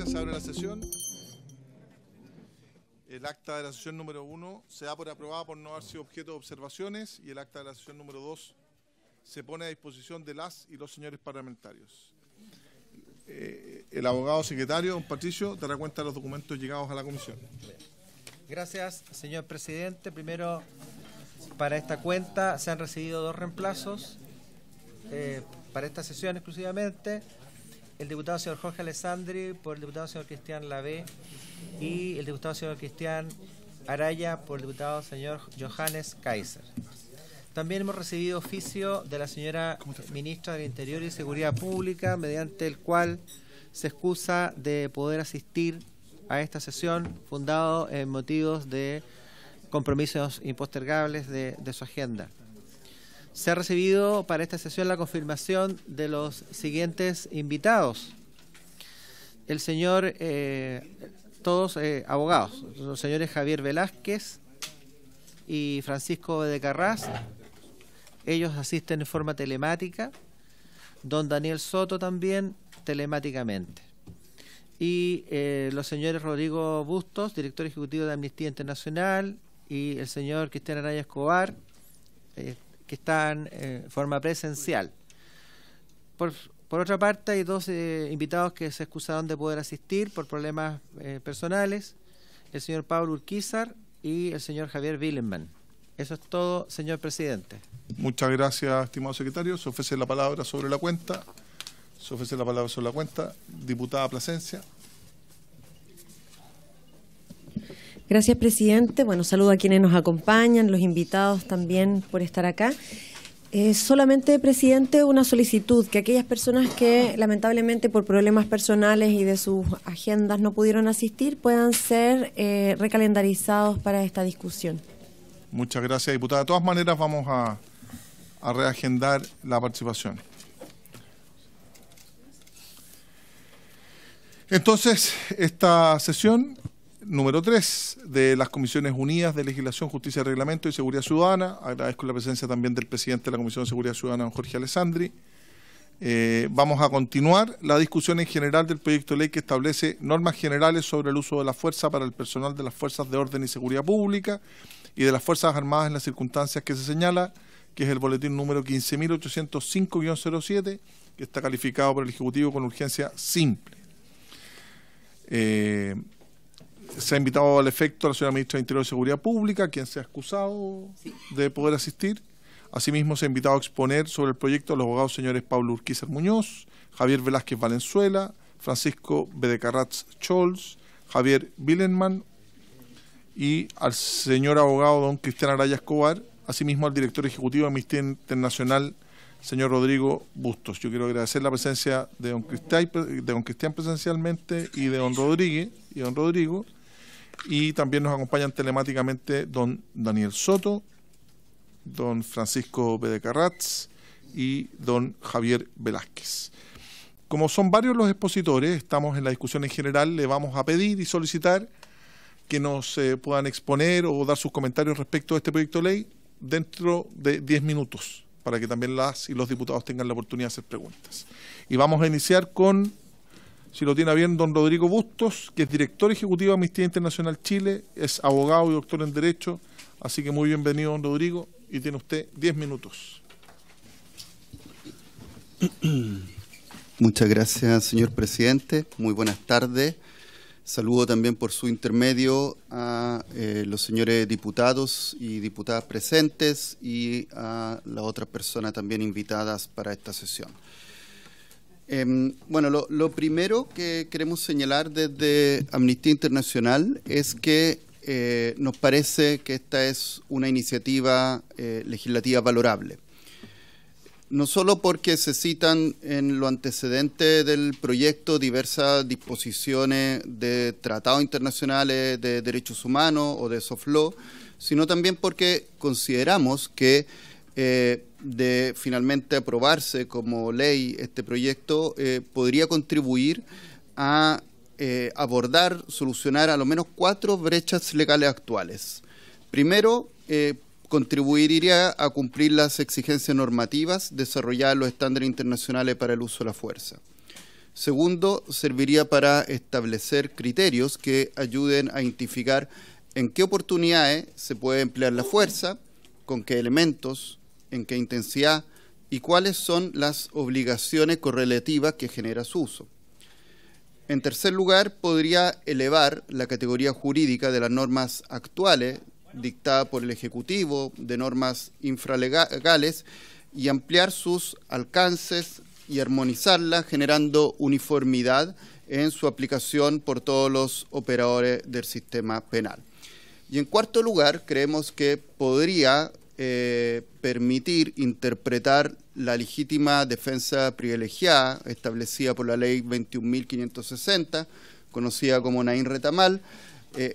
Se abre la sesión. El acta de la sesión número 1 se da por aprobada por no haber sido objeto de observaciones y el acta de la sesión número 2 se pone a disposición de las y los señores parlamentarios. El abogado secretario, don Patricio, dará cuenta de los documentos llegados a la comisión. Gracias, señor presidente. Primero, para esta cuenta se han recibido 2 reemplazos para esta sesión exclusivamente. El diputado señor Jorge Alessandri por el diputado señor Cristian Lavé y el diputado señor Cristian Araya por el diputado señor Johannes Kaiser. También hemos recibido oficio de la señora ministra del Interior y Seguridad Pública, mediante el cual se excusa de poder asistir a esta sesión, fundado en motivos de compromisos impostergables de su agenda. Se ha recibido para esta sesión la confirmación de los siguientes invitados. El señor, todos abogados, los señores Javier Velázquez y Francisco de Carras. Ellos asisten en forma telemática. Don Daniel Soto también telemáticamente. Y los señores Rodrigo Bustos, director ejecutivo de Amnistía Internacional, y el señor Cristian Araya Escobar, que están en forma presencial. Por otra parte, hay 2 invitados que se excusaron de poder asistir por problemas personales, el señor Pablo Urquizar y el señor Javier Willenman. Eso es todo, señor presidente. Muchas gracias, estimado secretario. Se ofrece la palabra sobre la cuenta. Diputada Plasencia. Gracias, presidente. Bueno, saludo a quienes nos acompañan, los invitados también por estar acá. Solamente, presidente, una solicitud, que aquellas personas que lamentablemente por problemas personales y de sus agendas no pudieron asistir puedan ser recalendarizados para esta discusión. Muchas gracias, diputada. De todas maneras, vamos a reagendar la participación. Entonces, esta sesión número 3 de las Comisiones Unidas de Legislación, Justicia, Reglamento y Seguridad Ciudadana. Agradezco la presencia también del presidente de la Comisión de Seguridad Ciudadana, don Jorge Alessandri. Vamos a continuar la discusión en general del proyecto de ley que establece normas generales sobre el uso de la fuerza para el personal de las Fuerzas de Orden y Seguridad Pública y de las Fuerzas Armadas en las circunstancias que se señala, que es el boletín número 15.805-07, que está calificado por el Ejecutivo con urgencia simple. Se ha invitado al efecto a la señora ministra del Interior y Seguridad Pública, quien se ha excusado de poder asistir. Asimismo, se ha invitado a exponer sobre el proyecto a los abogados señores Pablo Urquizar Muñoz, Javier Velázquez Valenzuela, Francisco Bedecarratz Scholz, Javier Willenman y al señor abogado don Cristian Araya Escobar, asimismo al director ejecutivo de Amnistía Internacional, señor Rodrigo Bustos. Yo quiero agradecer la presencia de don Cristian presencialmente y de don Rodrigo, y también nos acompañan telemáticamente don Daniel Soto, don Francisco Bedecarratz y don Javier Velázquez. Como son varios los expositores, estamos en la discusión en general, le vamos a pedir y solicitar que nos puedan exponer o dar sus comentarios respecto a este proyecto de ley dentro de 10 minutos, para que también las y los diputados tengan la oportunidad de hacer preguntas. Y vamos a iniciar con, si lo tiene bien, don Rodrigo Bustos, que es director ejecutivo de Amnistía Internacional Chile, es abogado y doctor en Derecho, así que muy bienvenido, don Rodrigo, y tiene usted 10 minutos. Muchas gracias, señor presidente. Muy buenas tardes. Saludo también por su intermedio a los señores diputados y diputadas presentes y a las otras personas también invitadas para esta sesión. Bueno, lo primero que queremos señalar desde Amnistía Internacional es que nos parece que esta es una iniciativa legislativa valorable. No solo porque se citan en lo antecedente del proyecto diversas disposiciones de tratados internacionales de derechos humanos o de soft law, sino también porque consideramos que de finalmente aprobarse como ley este proyecto podría contribuir a abordar, solucionar a lo menos 4 brechas legales actuales. Primero, contribuiría a cumplir las exigencias normativas, desarrollar los estándares internacionales para el uso de la fuerza. Segundo, serviría para establecer criterios que ayuden a identificar en qué oportunidades se puede emplear la fuerza, con qué elementos, en qué intensidad y cuáles son las obligaciones correlativas que genera su uso. En tercer lugar, podría elevar la categoría jurídica de las normas actuales dictadas por el Ejecutivo, de normas infralegales, y ampliar sus alcances y armonizarlas, generando uniformidad en su aplicación por todos los operadores del sistema penal. Y en cuarto lugar, creemos que podría permitir interpretar la legítima defensa privilegiada establecida por la Ley 21.560, conocida como Naín Retamal,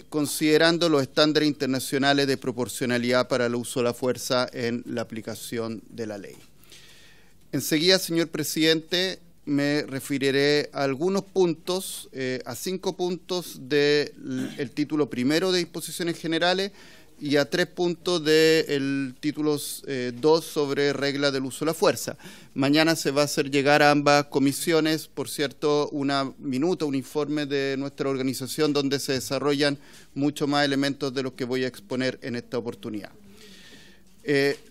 considerando los estándares internacionales de proporcionalidad para el uso de la fuerza en la aplicación de la ley. Enseguida, señor presidente, me referiré a algunos puntos, a 5 puntos del título primero de disposiciones generales y a 3 puntos del título 2 sobre reglas del uso de la fuerza. Mañana se va a hacer llegar a ambas comisiones, por cierto, un informe de nuestra organización donde se desarrollan mucho más elementos de los que voy a exponer en esta oportunidad.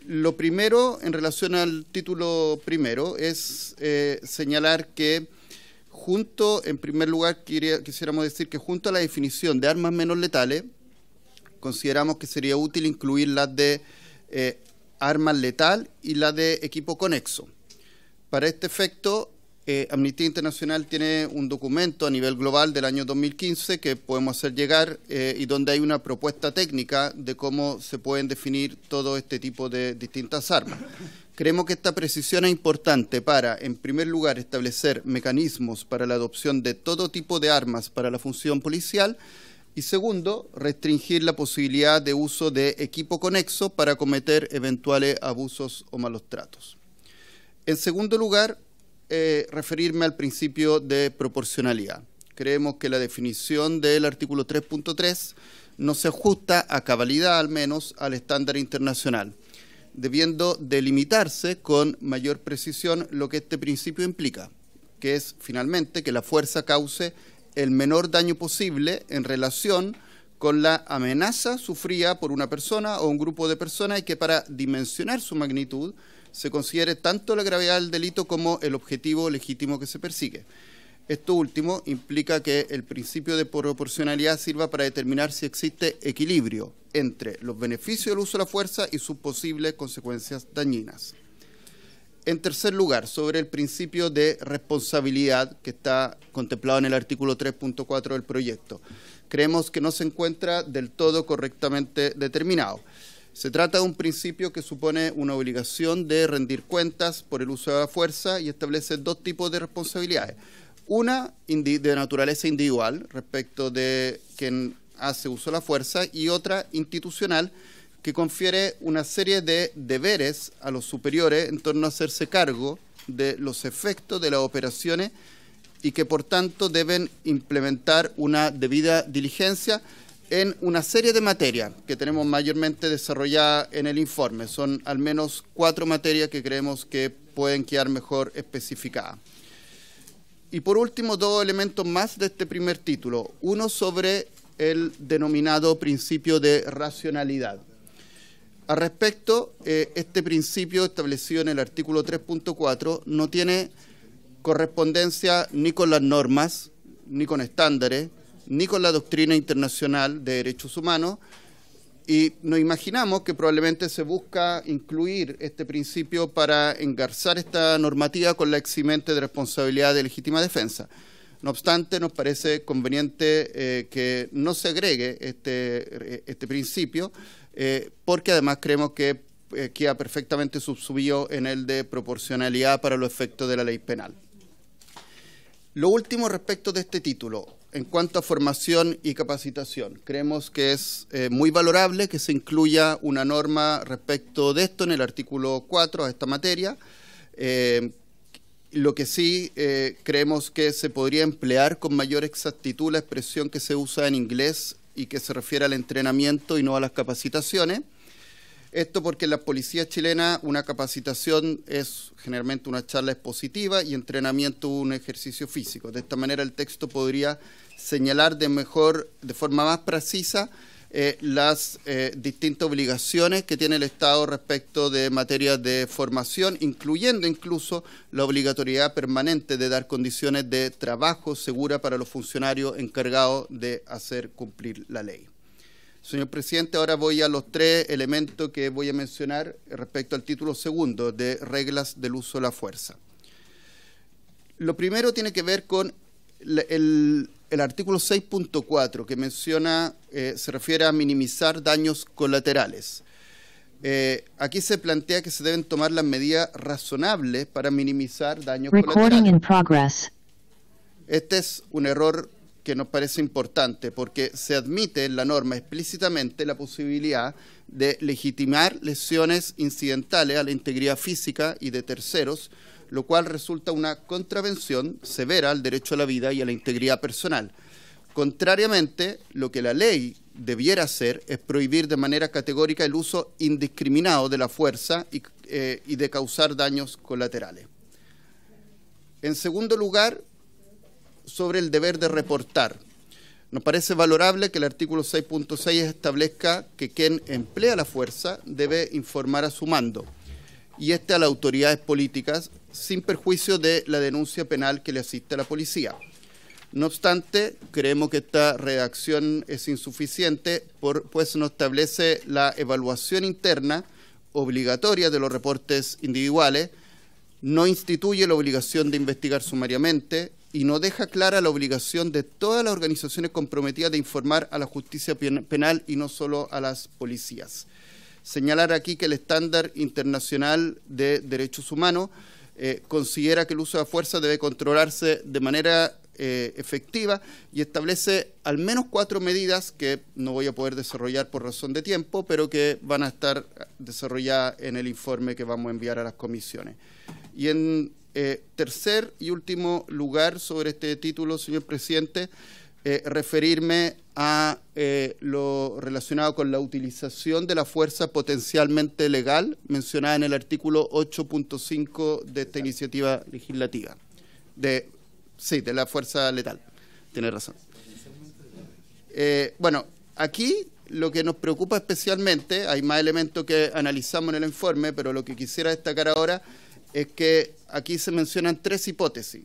Lo primero, en relación al título primero, es señalar que en primer lugar, quisiéramos decir que junto a la definición de armas menos letales, consideramos que sería útil incluir las de armas letal y las de equipo conexo. Para este efecto, Amnistía Internacional tiene un documento a nivel global del año 2015 que podemos hacer llegar y donde hay una propuesta técnica de cómo se pueden definir todo este tipo de distintas armas. Creemos que esta precisión es importante para, en primer lugar, establecer mecanismos para la adopción de todo tipo de armas para la función policial, y segundo, restringir la posibilidad de uso de equipo conexo para cometer eventuales abusos o malos tratos. En segundo lugar, referirme al principio de proporcionalidad. Creemos que la definición del artículo 3.3 no se ajusta a cabalidad, al menos, al estándar internacional, debiendo delimitarse con mayor precisión lo que este principio implica, que es, finalmente, que la fuerza cause el menor daño posible en relación con la amenaza sufrida por una persona o un grupo de personas y que para dimensionar su magnitud se considere tanto la gravedad del delito como el objetivo legítimo que se persigue. Esto último implica que el principio de proporcionalidad sirva para determinar si existe equilibrio entre los beneficios del uso de la fuerza y sus posibles consecuencias dañinas. En tercer lugar, sobre el principio de responsabilidad que está contemplado en el artículo 3.4 del proyecto. Creemos que no se encuentra del todo correctamente determinado. Se trata de un principio que supone una obligación de rendir cuentas por el uso de la fuerza y establece 2 tipos de responsabilidades. Una de naturaleza individual respecto de quien hace uso de la fuerza y otra institucional que confiere una serie de deberes a los superiores en torno a hacerse cargo de los efectos de las operaciones y que por tanto deben implementar una debida diligencia en una serie de materias que tenemos mayormente desarrolladas en el informe. Son al menos 4 materias que creemos que pueden quedar mejor especificadas. Y por último, 2 elementos más de este primer título. Uno sobre el denominado principio de racionalidad. Al respecto, este principio establecido en el artículo 3.4 no tiene correspondencia ni con las normas, ni con estándares, ni con la doctrina internacional de derechos humanos, y nos imaginamos que probablemente se busca incluir este principio para engarzar esta normativa con la eximente de responsabilidad de legítima defensa. No obstante, nos parece conveniente que no se agregue este principio, porque además creemos que queda perfectamente subsumido en el de proporcionalidad para los efectos de la ley penal. Lo último respecto de este título, en cuanto a formación y capacitación, creemos que es muy valorable que se incluya una norma respecto de esto en el artículo 4 a esta materia, Lo que sí creemos que se podría emplear con mayor exactitud la expresión que se usa en inglés y que se refiere al entrenamiento y no a las capacitaciones. Esto porque en la policía chilena una capacitación es generalmente una charla expositiva y entrenamiento un ejercicio físico. De esta manera el texto podría señalar de forma más precisa las distintas obligaciones que tiene el Estado respecto de materias de formación, incluyendo incluso la obligatoriedad permanente de dar condiciones de trabajo segura para los funcionarios encargados de hacer cumplir la ley. Señor presidente, ahora voy a los 3 elementos que voy a mencionar respecto al título segundo de reglas del uso de la fuerza. Lo primero tiene que ver con el artículo 6.4 que menciona, se refiere a minimizar daños colaterales. Aquí se plantea que se deben tomar las medidas razonables para minimizar daños colaterales. Este es un error que nos parece importante porque se admite en la norma explícitamente la posibilidad de legitimar lesiones incidentales a la integridad física y de terceros, lo cual resulta una contravención severa al derecho a la vida y a la integridad personal. Contrariamente, lo que la ley debiera hacer es prohibir de manera categórica el uso indiscriminado de la fuerza y de causar daños colaterales. En segundo lugar, sobre el deber de reportar. Nos parece valorable que el artículo 6.6 establezca que quien emplea la fuerza debe informar a su mando y a las autoridades políticas sin perjuicio de la denuncia penal que le asiste a la policía. No obstante, creemos que esta redacción es insuficiente, pues no establece la evaluación interna obligatoria de los reportes individuales, no instituye la obligación de investigar sumariamente y no deja clara la obligación de todas las organizaciones comprometidas de informar a la justicia penal y no solo a las policías. Señalar aquí que el estándar internacional de derechos humanos considera que el uso de la fuerza debe controlarse de manera efectiva y establece al menos 4 medidas que no voy a poder desarrollar por razón de tiempo, pero que van a estar desarrolladas en el informe que vamos a enviar a las comisiones. Y en tercer y último lugar sobre este título, señor presidente, referirme a lo relacionado con la utilización de la fuerza potencialmente legal mencionada en el artículo 8.5 de esta iniciativa legislativa. De la fuerza letal. Tiene razón. Bueno, aquí lo que nos preocupa especialmente, hay más elementos que analizamos en el informe, pero lo que quisiera destacar ahora es que aquí se mencionan 3 hipótesis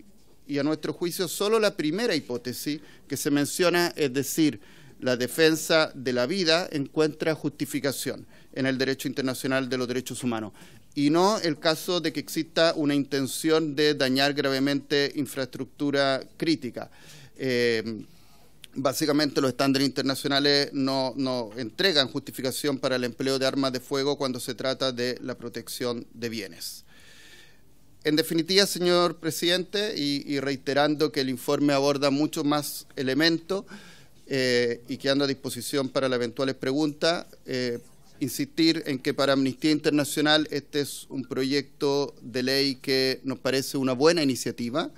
y a nuestro juicio solo la primera hipótesis que se menciona, es decir, la defensa de la vida, encuentra justificación en el derecho internacional de los derechos humanos y no el caso de que exista una intención de dañar gravemente infraestructura crítica. Básicamente los estándares internacionales no entregan justificación para el empleo de armas de fuego cuando se trata de la protección de bienes. En definitiva, señor presidente, y reiterando que el informe aborda muchos más elementos y quedando a disposición para las eventuales preguntas, insistir en que para Amnistía Internacional este es un proyecto de ley que nos parece una buena iniciativa.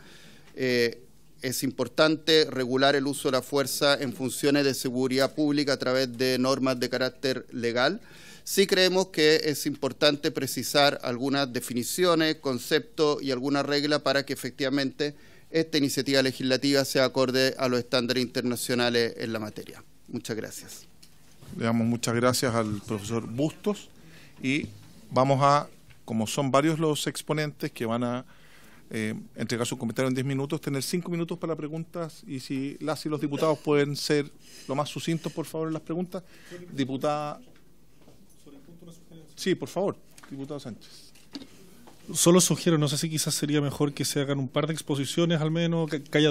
Es importante regular el uso de la fuerza en funciones de seguridad pública a través de normas de carácter legal. Sí creemos que es importante precisar algunas definiciones, conceptos y algunas reglas para que efectivamente esta iniciativa legislativa sea acorde a los estándares internacionales en la materia. Muchas gracias. Le damos muchas gracias al profesor Bustos y vamos a, como son varios los exponentes que van a entregar su comentario en 10 minutos, tener 5 minutos para preguntas y si las y los diputados pueden ser lo más sucintos, por favor, en las preguntas. Diputada... Sí, por favor, diputado Sánchez. Solo sugiero, no sé si quizás sería mejor que se hagan un par de exposiciones al menos, que haya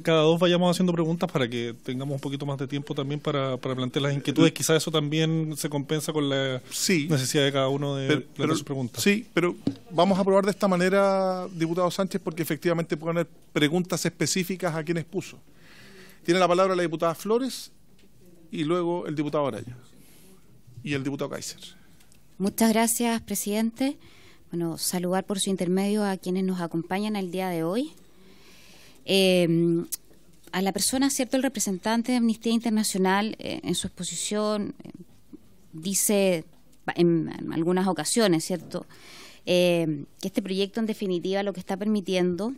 cada dos vayamos haciendo preguntas para que tengamos un poquito más de tiempo también para plantear las inquietudes. Quizás eso también se compensa con la necesidad de cada uno de plantear sus preguntas. Sí, pero vamos a probar de esta manera, diputado Sánchez, porque efectivamente pueden haber preguntas específicas a quienes puso. Tiene la palabra la diputada Flores y luego el diputado Araya y el diputado Kaiser. Muchas gracias, presidente. Bueno, saludar por su intermedio a quienes nos acompañan el día de hoy. A la persona, ¿cierto?, el representante de Amnistía Internacional en su exposición dice en algunas ocasiones, ¿cierto?, que este proyecto en definitiva lo que está permitiendo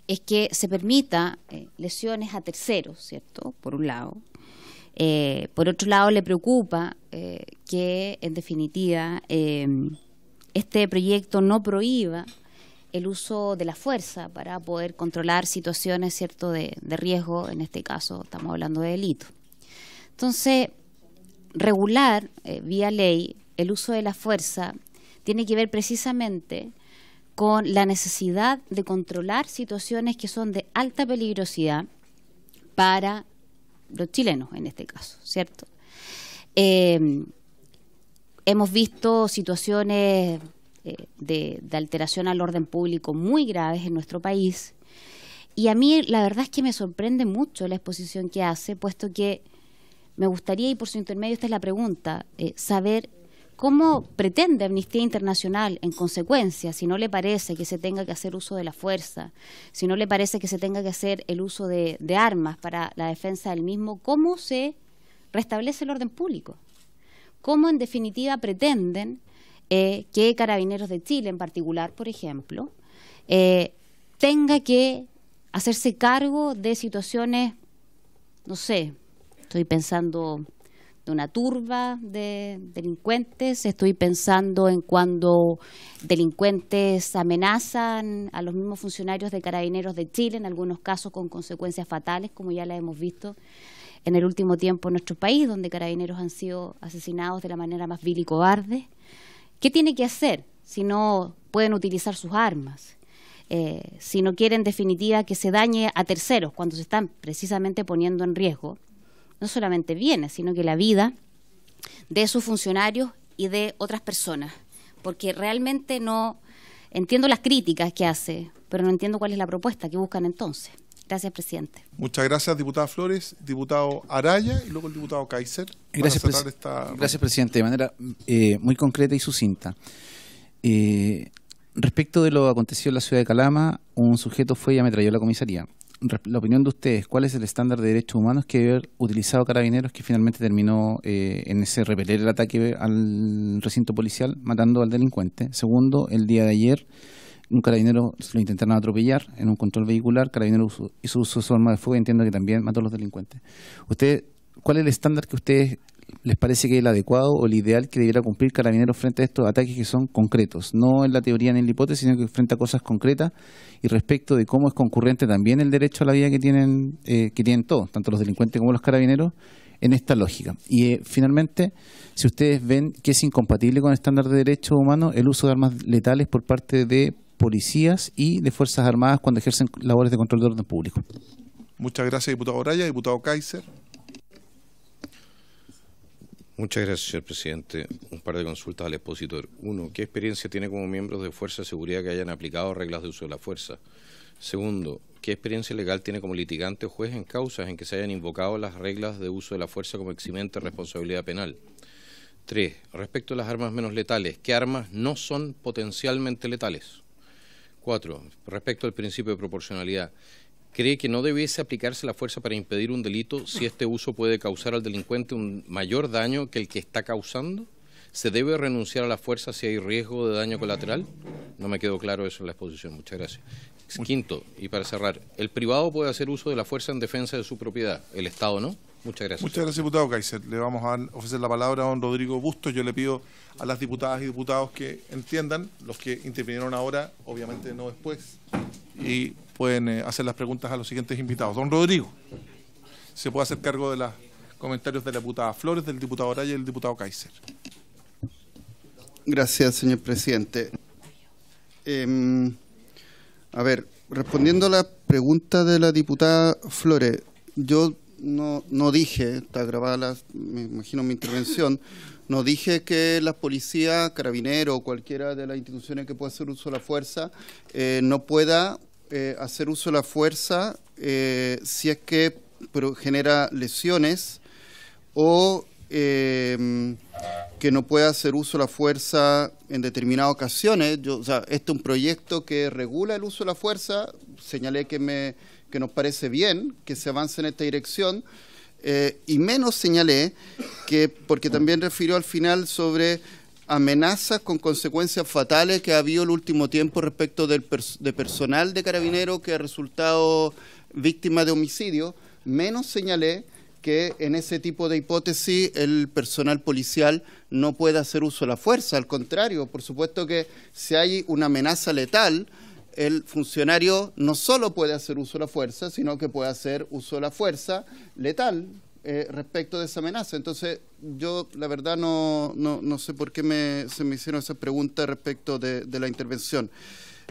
es que se permita lesiones a terceros, ¿cierto?, por un lado. Por otro lado, le preocupa que en definitiva este proyecto no prohíba el uso de la fuerza para poder controlar situaciones, ¿cierto?, de riesgo. En este caso estamos hablando de delito. Entonces, regular vía ley el uso de la fuerza tiene que ver precisamente con la necesidad de controlar situaciones que son de alta peligrosidad para los chilenos, en este caso, ¿cierto? Hemos visto situaciones de alteración al orden público muy graves en nuestro país, y a mí la verdad es que me sorprende mucho la exposición que hace, puesto que me gustaría, y por su intermedio esta es la pregunta, saber cómo pretende Amnistía Internacional, en consecuencia, si no le parece que se tenga que hacer uso de la fuerza, si no le parece que se tenga que hacer el uso de armas para la defensa del mismo, cómo se restablece el orden público. Cómo, en definitiva, pretenden que Carabineros de Chile, en particular, por ejemplo, tenga que hacerse cargo de situaciones, no sé, estoy pensando de una turba de delincuentes, estoy pensando en cuando delincuentes amenazan a los mismos funcionarios de Carabineros de Chile, en algunos casos con consecuencias fatales, como ya la hemos visto en el último tiempo en nuestro país, donde carabineros han sido asesinados de la manera más vil y cobarde. ¿Qué tiene que hacer si no pueden utilizar sus armas? Si no quieren, en definitiva, que se dañe a terceros cuando se están precisamente poniendo en riesgo no solamente bienes, sino que la vida de sus funcionarios y de otras personas. Porque realmente no entiendo las críticas que hace, pero no entiendo cuál es la propuesta que buscan entonces. Gracias, presidente. Muchas gracias, diputada Flores, diputado Araya y luego el diputado Kaiser. Gracias, presidente. De manera muy concreta y sucinta. Respecto de lo acontecido en la ciudad de Calama, un sujeto fue y ametralló la comisaría. La opinión de ustedes, ¿cuál es el estándar de derechos humanos que debe haber utilizado Carabineros que finalmente terminó en ese repeler el ataque al recinto policial matando al delincuente? Segundo, el día de ayer un carabinero lo intentaron atropellar en un control vehicular, Carabinero hizo uso de su arma de fuego y entiendo que también mató a los delincuentes. ¿Cuál es el estándar que a ustedes les parece que es el adecuado o el ideal que debiera cumplir Carabineros frente a estos ataques que son concretos? No en la teoría ni en la hipótesis, sino que frente a cosas concretas y respecto de cómo es concurrente también el derecho a la vida que tienen todos, tanto los delincuentes como los carabineros, en esta lógica. Y finalmente, si ustedes ven que es incompatible con el estándar de derechos humanos el uso de armas letales por parte de policías y de Fuerzas Armadas cuando ejercen labores de control de orden público. Muchas gracias, diputado Araya. Diputado Kaiser. Muchas gracias, señor presidente. Un par de consultas al expositor. Uno, ¿qué experiencia tiene como miembros de Fuerza de Seguridad que hayan aplicado reglas de uso de la fuerza? Segundo, ¿qué experiencia legal tiene como litigante o juez en causas en que se hayan invocado las reglas de uso de la fuerza como eximente de responsabilidad penal? 3. Respecto a las armas menos letales, ¿qué armas no son potencialmente letales? 4. Respecto al principio de proporcionalidad, ¿cree que no debiese aplicarse la fuerza para impedir un delito si este uso puede causar al delincuente un mayor daño que el que está causando? ¿Se debe renunciar a la fuerza si hay riesgo de daño colateral? No me quedó claro eso en la exposición. Muchas gracias. Quinto, y para cerrar, ¿el privado puede hacer uso de la fuerza en defensa de su propiedad? ¿El Estado no? Muchas gracias. Muchas gracias, diputado Kaiser. Le vamos a ofrecer la palabra a don Rodrigo Bustos. Yo le pido a las diputadas y diputados que entiendan, los que intervinieron ahora, obviamente no después, y pueden hacer las preguntas a los siguientes invitados. Don Rodrigo, se puede hacer cargo de los comentarios de la diputada Flores, del diputado Araya y del diputado Kaiser. Gracias, señor presidente. A ver, respondiendo a la pregunta de la diputada Flores, yo no dije, está grabada me imagino mi intervención, no dije que las policías, carabineros o cualquiera de las instituciones que pueda hacer uso de la fuerza no pueda hacer uso de la fuerza si es que genera lesiones o que no pueda hacer uso de la fuerza en determinadas ocasiones, este es un proyecto que regula el uso de la fuerza, señalé que nos parece bien que se avance en esta dirección, y menos señalé que, porque también refirió al final sobre amenazas con consecuencias fatales que ha habido el último tiempo respecto de personal de Carabineros que ha resultado víctima de homicidio, menos señalé que en ese tipo de hipótesis el personal policial no puede hacer uso de la fuerza. Al contrario, por supuesto que si hay una amenaza letal, el funcionario no solo puede hacer uso de la fuerza, sino que puede hacer uso de la fuerza letal respecto de esa amenaza. Entonces, yo la verdad no sé por qué se me hicieron esas preguntas respecto de la intervención.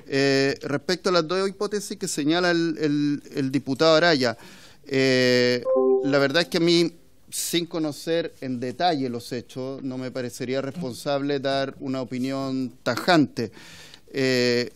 Respecto a las dos hipótesis que señala el diputado Araya, la verdad es que a mí, sin conocer en detalle los hechos, no me parecería responsable dar una opinión tajante.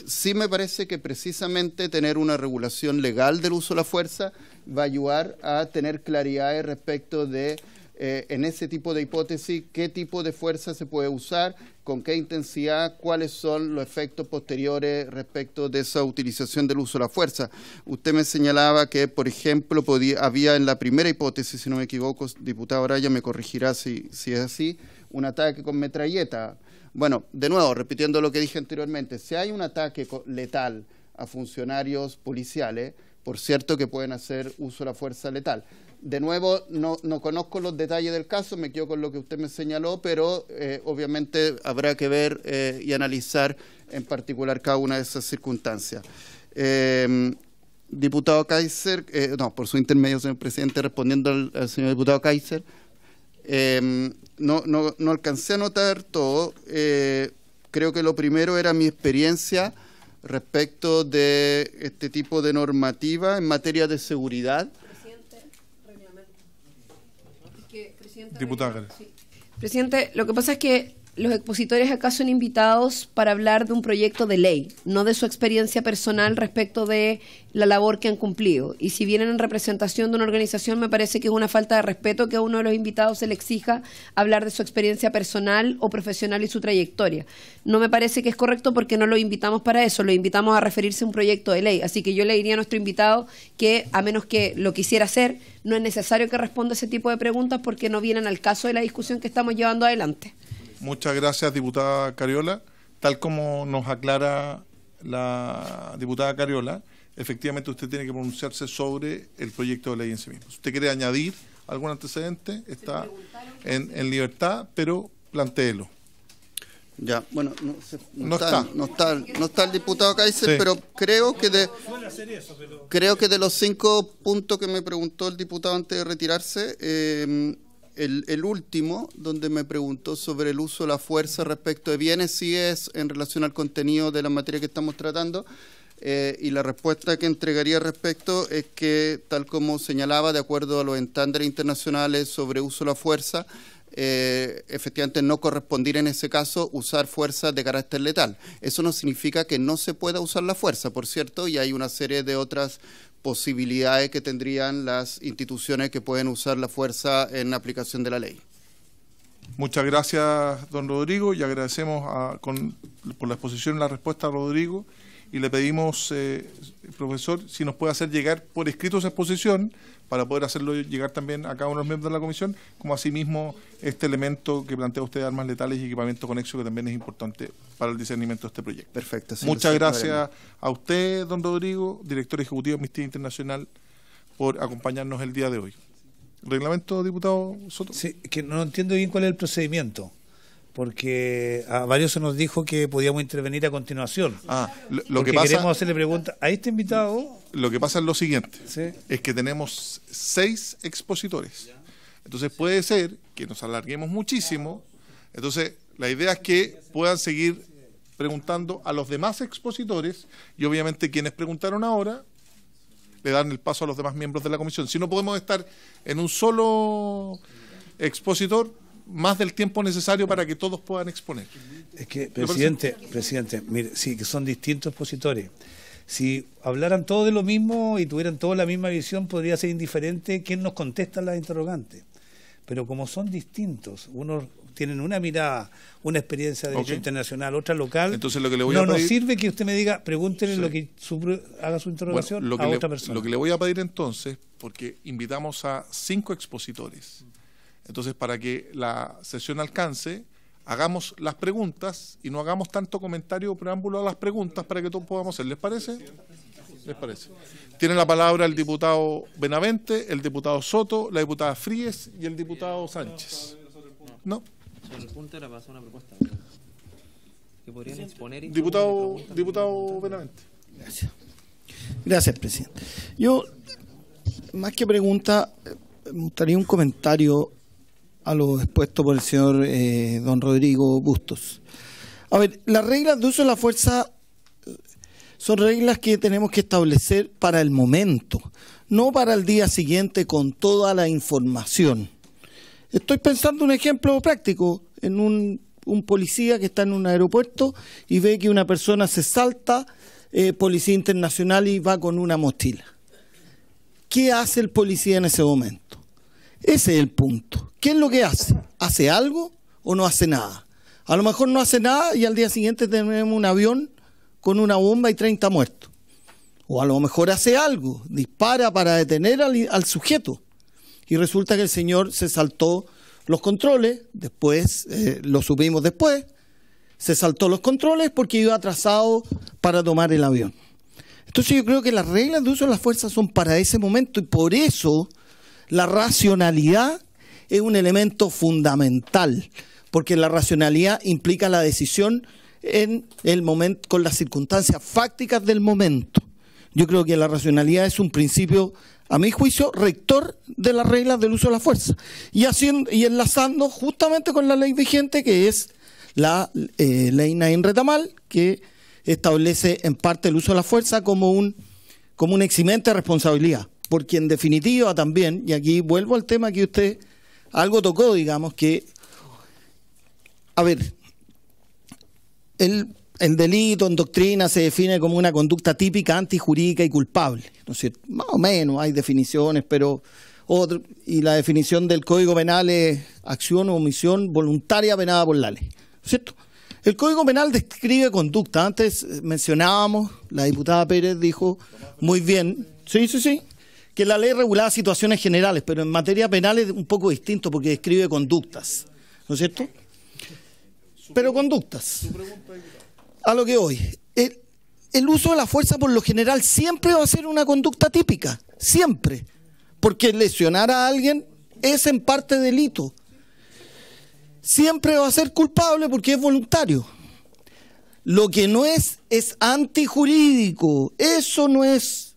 Sí me parece que precisamente tener una regulación legal del uso de la fuerza va a ayudar a tener claridad respecto de, en ese tipo de hipótesis, qué tipo de fuerza se puede usar, con qué intensidad, cuáles son los efectos posteriores respecto de esa utilización del uso de la fuerza. Usted me señalaba que, por ejemplo, había en la primera hipótesis, si no me equivoco, diputado Araya me corregirá si es así, un ataque con metralleta. Bueno, de nuevo, repitiendo lo que dije anteriormente, si hay un ataque letal a funcionarios policiales, por cierto que pueden hacer uso de la fuerza letal. De nuevo, no conozco los detalles del caso, me quedo con lo que usted me señaló, pero obviamente habrá que ver y analizar en particular cada una de esas circunstancias. Diputado Kaiser, por su intermedio, señor presidente, respondiendo al señor diputado Kaiser, no alcancé a notar todo. Creo que lo primero era mi experiencia respecto de este tipo de normativa en materia de seguridad. Diputada. Presidente, lo que pasa es que los expositores acá son invitados para hablar de un proyecto de ley, no de su experiencia personal respecto de la labor que han cumplido. Y si vienen en representación de una organización, me parece que es una falta de respeto que a uno de los invitados se le exija hablar de su experiencia personal o profesional y su trayectoria. No me parece que es correcto porque no lo invitamos para eso, lo invitamos a referirse a un proyecto de ley. Así que yo le diría a nuestro invitado que, a menos que lo quisiera hacer, no es necesario que responda ese tipo de preguntas porque no vienen al caso de la discusión que estamos llevando adelante. Muchas gracias, diputada Cariola. Tal como nos aclara la diputada Cariola, efectivamente usted tiene que pronunciarse sobre el proyecto de ley en sí mismo. Si usted quiere añadir algún antecedente, está en libertad, pero plantéelo. Ya, bueno, no está el diputado Kaiser, sí. Pero creo que de los 5 puntos que me preguntó el diputado antes de retirarse, el último, donde me preguntó sobre el uso de la fuerza respecto de bienes, sí es en relación al contenido de la materia que estamos tratando, y la respuesta que entregaría al respecto es que, tal como señalaba, de acuerdo a los estándares internacionales sobre uso de la fuerza, efectivamente no correspondería en ese caso usar fuerza de carácter letal. Eso no significa que no se pueda usar la fuerza, por cierto, y hay una serie de otras posibilidades que tendrían las instituciones que pueden usar la fuerza en aplicación de la ley. Muchas gracias, don Rodrigo, y agradecemos por la exposición y la respuesta a Rodrigo, y le pedimos, profesor, si nos puede hacer llegar por escrito esa exposición para poder hacerlo llegar también a cada uno de los miembros de la comisión, como asimismo este elemento que plantea usted de armas letales y equipamiento conexo, que también es importante para el discernimiento de este proyecto. Perfecto. Sí, muchas gracias a usted, don Rodrigo, director ejecutivo de Amnistía Internacional, por acompañarnos el día de hoy. ¿Reglamento, diputado Soto? Sí, que no entiendo bien cuál es el procedimiento, porque a varios se nos dijo que podíamos intervenir a continuación. Lo que pasa, queremos hacerle preguntas a este invitado. Lo que pasa es lo siguiente, ¿sí? Es que tenemos 6 expositores. Entonces puede ser que nos alarguemos muchísimo. Entonces la idea es que puedan seguir preguntando a los demás expositores, y obviamente quienes preguntaron ahora le dan el paso a los demás miembros de la comisión. Si no podemos estar en un solo expositor más del tiempo necesario para que todos puedan exponer. Es que, presidente, mire, sí, que son distintos expositores. Si hablaran todos de lo mismo y tuvieran todos la misma visión, podría ser indiferente quién nos contesta las interrogantes. Pero como son distintos, unos tienen una mirada, una experiencia de derecho internacional, otra local. Entonces, lo que le voy a pedir, nos sirve que usted me diga, pregúntenle lo que haga su interrogación a otra persona. Lo que le voy a pedir entonces, porque invitamos a 5 expositores, entonces para que la sesión alcance, hagamos las preguntas y no hagamos tanto comentario o preámbulo a las preguntas para que todos podamos hacer. ¿Les parece? ¿Les parece? Tiene la palabra el diputado Benavente, el diputado Soto, la diputada Fríes y el diputado Sánchez. ¿No? Sobre el punto era para hacer una propuesta. Que podrían exponer y diputado Benavente. Gracias, presidente. Yo, más que pregunta, me gustaría un comentario a lo expuesto por el señor don Rodrigo Bustos. A ver, las reglas de uso de la fuerza son reglas que tenemos que establecer para el momento, no para el día siguiente con toda la información. Estoy pensando un ejemplo práctico, en un policía que está en un aeropuerto y ve que una persona se salta, policía internacional, y va con una mochila. ¿Qué hace el policía en ese momento? Ese es el punto. ¿Qué es lo que hace? ¿Hace algo o no hace nada? A lo mejor no hace nada y al día siguiente tenemos un avión con una bomba y 30 muertos. O a lo mejor hace algo, dispara para detener al sujeto. Y resulta que el señor se saltó los controles, después, lo supimos después, se saltó los controles porque iba atrasado para tomar el avión. Entonces yo creo que las reglas de uso de la fuerza son para ese momento, y por eso la racionalidad es un elemento fundamental, porque la racionalidad implica la decisión en el momento, con las circunstancias fácticas del momento. Yo creo que la racionalidad es un principio, a mi juicio, rector de las reglas del uso de la fuerza, y enlazando justamente con la ley vigente, que es la ley Naín Retamal, que establece en parte el uso de la fuerza como un eximente de responsabilidad, porque en definitiva también, y aquí vuelvo al tema que usted algo tocó, digamos, que, a ver, el delito en doctrina se define como una conducta típica, antijurídica y culpable. ¿No es cierto? Más o menos hay definiciones, pero y la definición del Código Penal es acción o omisión voluntaria penada por la ley. ¿No es cierto? El Código Penal describe conducta. Antes mencionábamos, la diputada Pérez dijo muy bien, sí, que la ley regulaba situaciones generales, pero en materia penal es un poco distinto porque describe conductas. ¿No es cierto? Pero conductas. A lo que voy, el uso de la fuerza por lo general siempre va a ser una conducta típica, siempre, porque lesionar a alguien es en parte delito. Siempre va a ser culpable porque es voluntario. Lo que no es antijurídico, eso no es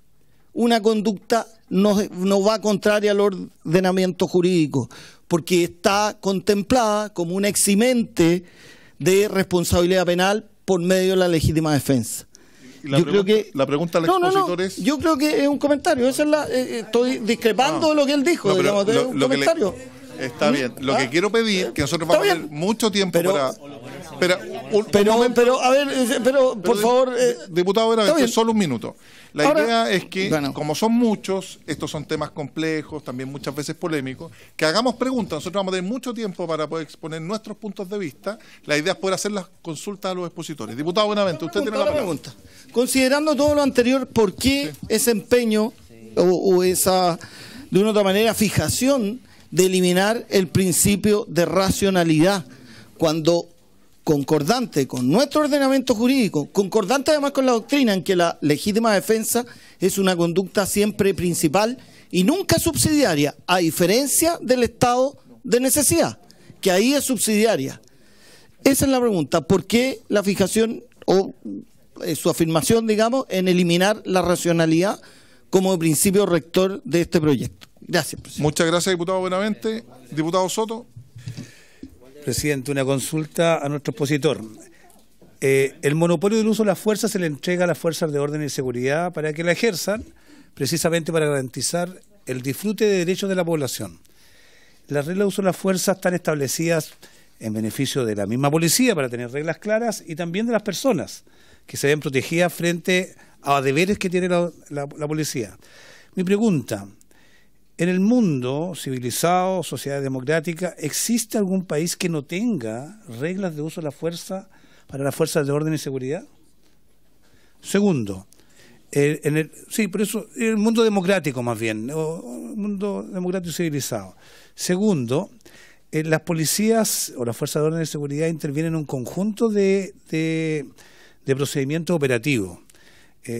una conducta, no va contraria al ordenamiento jurídico, porque está contemplada como un eximente de responsabilidad penal por medio de la legítima defensa. La pregunta al expositor es... Yo creo que es un comentario. Esa es estoy discrepando de lo que él dijo. Digamos, es un comentario. Está bien. Lo que quiero pedir, que nosotros vamos a tener mucho tiempo por favor... diputado Benavente, solo un minuto. La idea es que, como son muchos, estos son temas complejos, también muchas veces polémicos, que hagamos preguntas. Nosotros vamos a tener mucho tiempo para poder exponer nuestros puntos de vista. La idea es poder hacer las consultas a los expositores. Diputado Benavente, usted tiene la pregunta. Considerando todo lo anterior, ¿por qué ese empeño o esa, de una u otra manera, fijación de eliminar el principio de racionalidad, cuando concordante con nuestro ordenamiento jurídico, concordante además con la doctrina en que la legítima defensa es una conducta siempre principal y nunca subsidiaria, a diferencia del estado de necesidad, que ahí es subsidiaria? Esa es la pregunta. ¿Por qué la fijación o su afirmación, digamos, en eliminar la racionalidad como principio rector de este proyecto? Gracias, presidente. Muchas gracias, diputado Benavente. Diputado Soto. Presidente, una consulta a nuestro expositor. El monopolio del uso de la fuerza se le entrega a las fuerzas de orden y seguridad para que la ejerzan, precisamente para garantizar el disfrute de derechos de la población. Las reglas de uso de la fuerza están establecidas en beneficio de la misma policía, para tener reglas claras, y también de las personas que se ven protegidas frente a deberes que tiene la policía. Mi pregunta, En el mundo civilizado, sociedad democrática, ¿existe algún país que no tenga reglas de uso de la fuerza para las fuerzas de orden y seguridad? Segundo, sí, por eso, el mundo democrático más bien, el mundo democrático y civilizado. Segundo, las policías o las fuerzas de orden y seguridad intervienen en un conjunto de procedimientos operativos.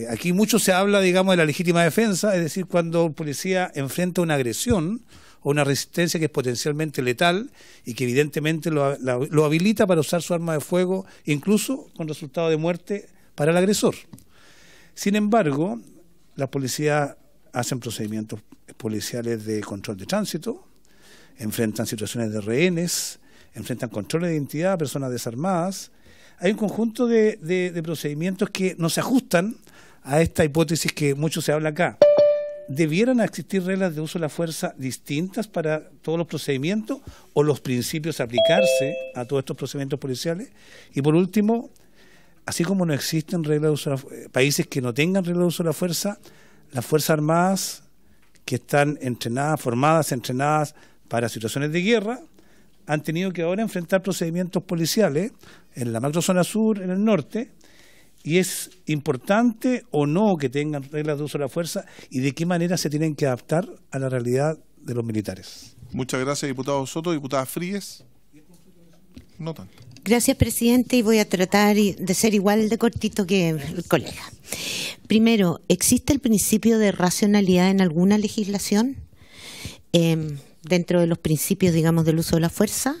Aquí mucho se habla, digamos, de la legítima defensa, es decir, cuando un policía enfrenta una agresión o una resistencia que es potencialmente letal y que evidentemente lo habilita para usar su arma de fuego, incluso con resultado de muerte para el agresor. Sin embargo, las policías hacen procedimientos policiales de control de tránsito, enfrentan situaciones de rehenes, enfrentan controles de identidad a personas desarmadas. Hay un conjunto de procedimientos que no se ajustan a esta hipótesis que mucho se habla acá. ¿Debieran existir reglas de uso de la fuerza distintas para todos los procedimientos o los principios aplicarse a todos estos procedimientos policiales? Y por último, así como no existen reglas de uso de la fuerza, países que no tengan reglas de uso de la fuerza, las Fuerzas Armadas que están entrenadas para situaciones de guerra, han tenido que ahora enfrentar procedimientos policiales en la macrozona sur, en el norte, y es importante o no que tengan reglas de uso de la fuerza y de qué manera se tienen que adaptar a la realidad de los militares. Muchas gracias, diputado Soto. Diputada Fríes. No tanto. Gracias, presidente, y voy a tratar de ser igual de cortito que el colega. Primero, ¿existe el principio de racionalidad en alguna legislación? Dentro de los principios, digamos, del uso de la fuerza.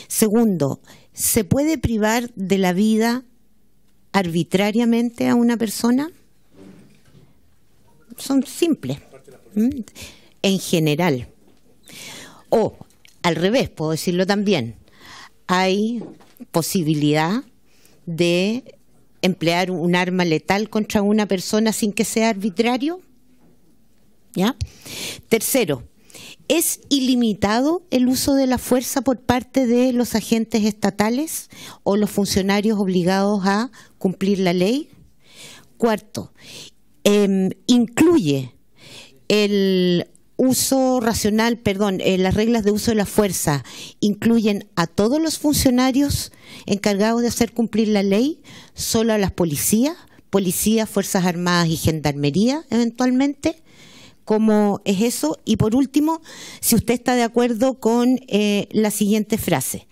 Segundo, ¿se puede privar de la vida arbitrariamente a una persona? Son simples, en general. O, al revés, puedo decirlo también, hay posibilidad de emplear un arma letal contra una persona sin que sea arbitrario. ¿Ya? Tercero, ¿es ilimitado el uso de la fuerza por parte de los agentes estatales o los funcionarios obligados a cumplir la ley? Cuarto, ¿incluye el uso racional, las reglas de uso de la fuerza, incluyen a todos los funcionarios encargados de hacer cumplir la ley, solo a las policías, Fuerzas Armadas y Gendarmería eventualmente? ¿Cómo es eso? Y por último, si usted está de acuerdo con la siguiente frase: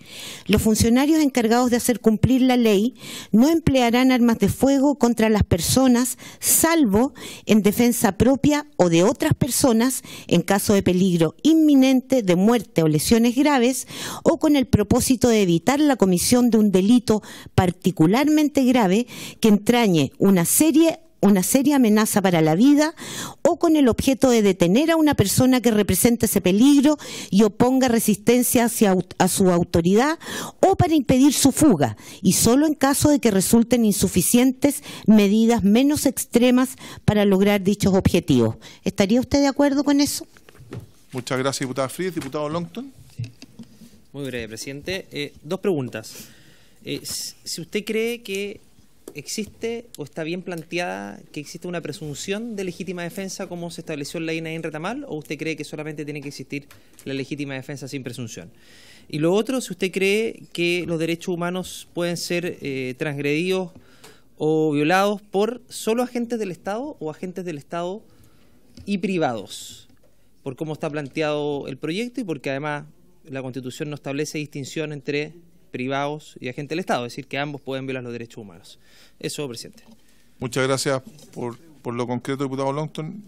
los funcionarios encargados de hacer cumplir la ley no emplearán armas de fuego contra las personas, salvo en defensa propia o de otras personas, en caso de peligro inminente de muerte o lesiones graves, o con el propósito de evitar la comisión de un delito particularmente grave que entrañe una seria amenaza para la vida, o con el objeto de detener a una persona que represente ese peligro y oponga resistencia a su autoridad, o para impedir su fuga, y solo en caso de que resulten insuficientes medidas menos extremas para lograr dichos objetivos. ¿Estaría usted de acuerdo con eso? Muchas gracias, diputada Fríes. Diputado Longton. Sí. Muy breve, presidente. Dos preguntas. Si usted cree que ¿existe o está bien planteada que existe una presunción de legítima defensa como se estableció en la ley Nadine Retamal, o usted cree que solamente tiene que existir la legítima defensa sin presunción? Y lo otro, si usted cree que los derechos humanos pueden ser transgredidos o violados por solo agentes del Estado o agentes del Estado y privados, por cómo está planteado el proyecto y porque además la Constitución no establece distinción entre privados y agentes del Estado, es decir, que ambos pueden violar los derechos humanos. Eso, presidente. Muchas gracias por lo concreto, diputado Longton.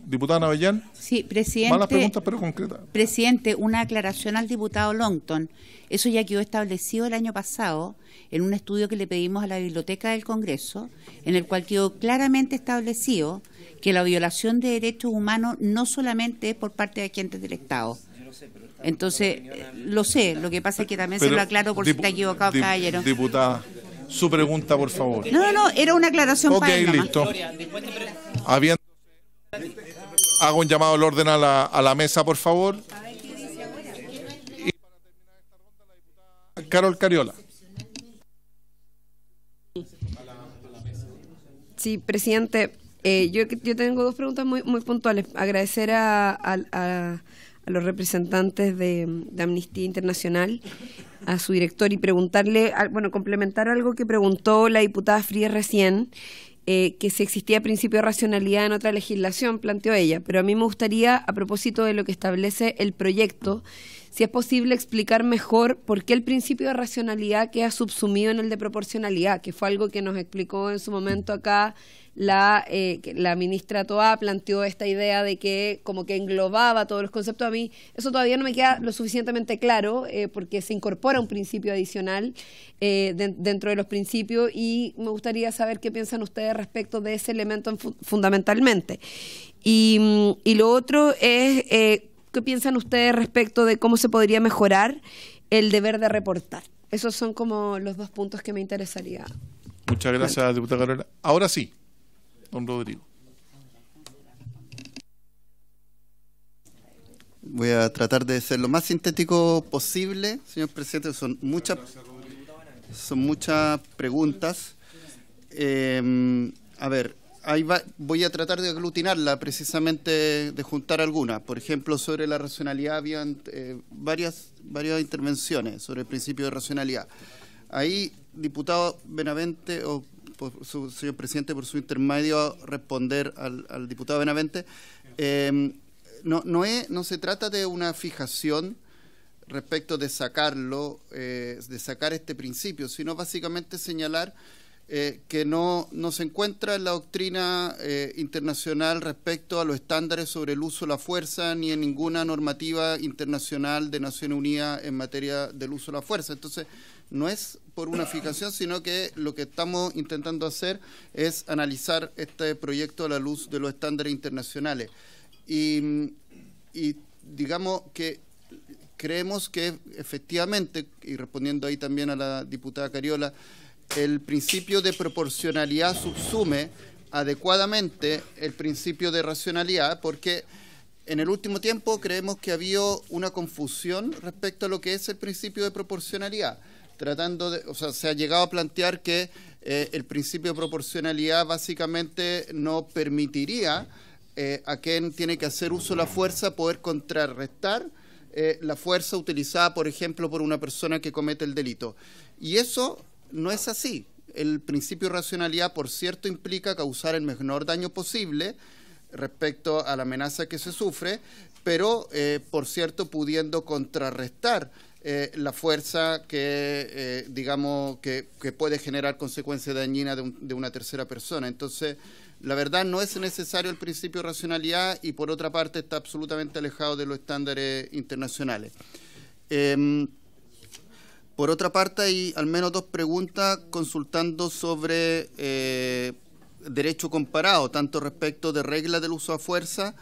Diputada Navellán. Sí, presidente. Malas preguntas, pero concretas. Presidente, una aclaración al diputado Longton. Eso ya quedó establecido el año pasado en un estudio que le pedimos a la Biblioteca del Congreso, en el cual quedó claramente establecido que la violación de derechos humanos no solamente es por parte de agentes del Estado. Entonces, lo sé, lo que pasa es que también se lo aclaro por si está equivocado, caballero. Diputada, su pregunta, por favor. No, era una aclaración para él. Ok, listo. Hago un llamado al orden a la mesa, por favor. Y Carol Cariola. Sí, presidente. Yo tengo dos preguntas muy puntuales. Agradecer a los representantes de Amnistía Internacional, a su director, y preguntarle, complementar algo que preguntó la diputada Frías recién, que si existía principio de racionalidad en otra legislación, planteó ella. Pero a mí me gustaría, a propósito de lo que establece el proyecto, si es posible explicar mejor por qué el principio de racionalidad queda subsumido en el de proporcionalidad, que fue algo que nos explicó en su momento acá la ministra Toá. Planteó esta idea de que como que englobaba todos los conceptos. A mí eso todavía no me queda lo suficientemente claro, porque se incorpora un principio adicional dentro de los principios, y me gustaría saber qué piensan ustedes respecto de ese elemento fundamentalmente. Y lo otro es, ¿qué piensan ustedes respecto de cómo se podría mejorar el deber de reportar? Esos son como los dos puntos que me interesaría. Muchas gracias, diputada Carola. Ahora sí, don Rodrigo. Voy a tratar de ser lo más sintético posible, señor presidente. Son muchas preguntas. A ver, voy a tratar de aglutinarla, precisamente de juntar algunas. Por ejemplo, sobre la racionalidad habían varias intervenciones sobre el principio de racionalidad. Ahí, diputado Benavente, señor presidente, por su intermedio, responder al diputado Benavente. No se trata de una fijación respecto de sacarlo, de sacar este principio, sino básicamente señalar que no se encuentra en la doctrina internacional respecto a los estándares sobre el uso de la fuerza, ni en ninguna normativa internacional de Naciones Unidas en materia del uso de la fuerza. Entonces, no es por una fijación, sino que lo que estamos intentando hacer es analizar este proyecto a la luz de los estándares internacionales. Y digamos que creemos que efectivamente, y respondiendo ahí también a la diputada Cariola, el principio de proporcionalidad subsume adecuadamente el principio de racionalidad, porque en el último tiempo creemos que ha habido una confusión respecto a lo que es el principio de proporcionalidad. Se ha llegado a plantear que el principio de proporcionalidad básicamente no permitiría a quien tiene que hacer uso de la fuerza poder contrarrestar la fuerza utilizada, por ejemplo, por una persona que comete el delito. Y eso no es así. El principio de racionalidad, por cierto, implica causar el menor daño posible respecto a la amenaza que se sufre, pero, por cierto, pudiendo contrarrestar la fuerza que, digamos, que puede generar consecuencias dañinas de una tercera persona. Entonces, la verdad no es necesario el principio de racionalidad, y por otra parte está absolutamente alejado de los estándares internacionales. Por otra parte, hay al menos dos preguntas consultando sobre derecho comparado, tanto respecto de reglas del uso de fuerza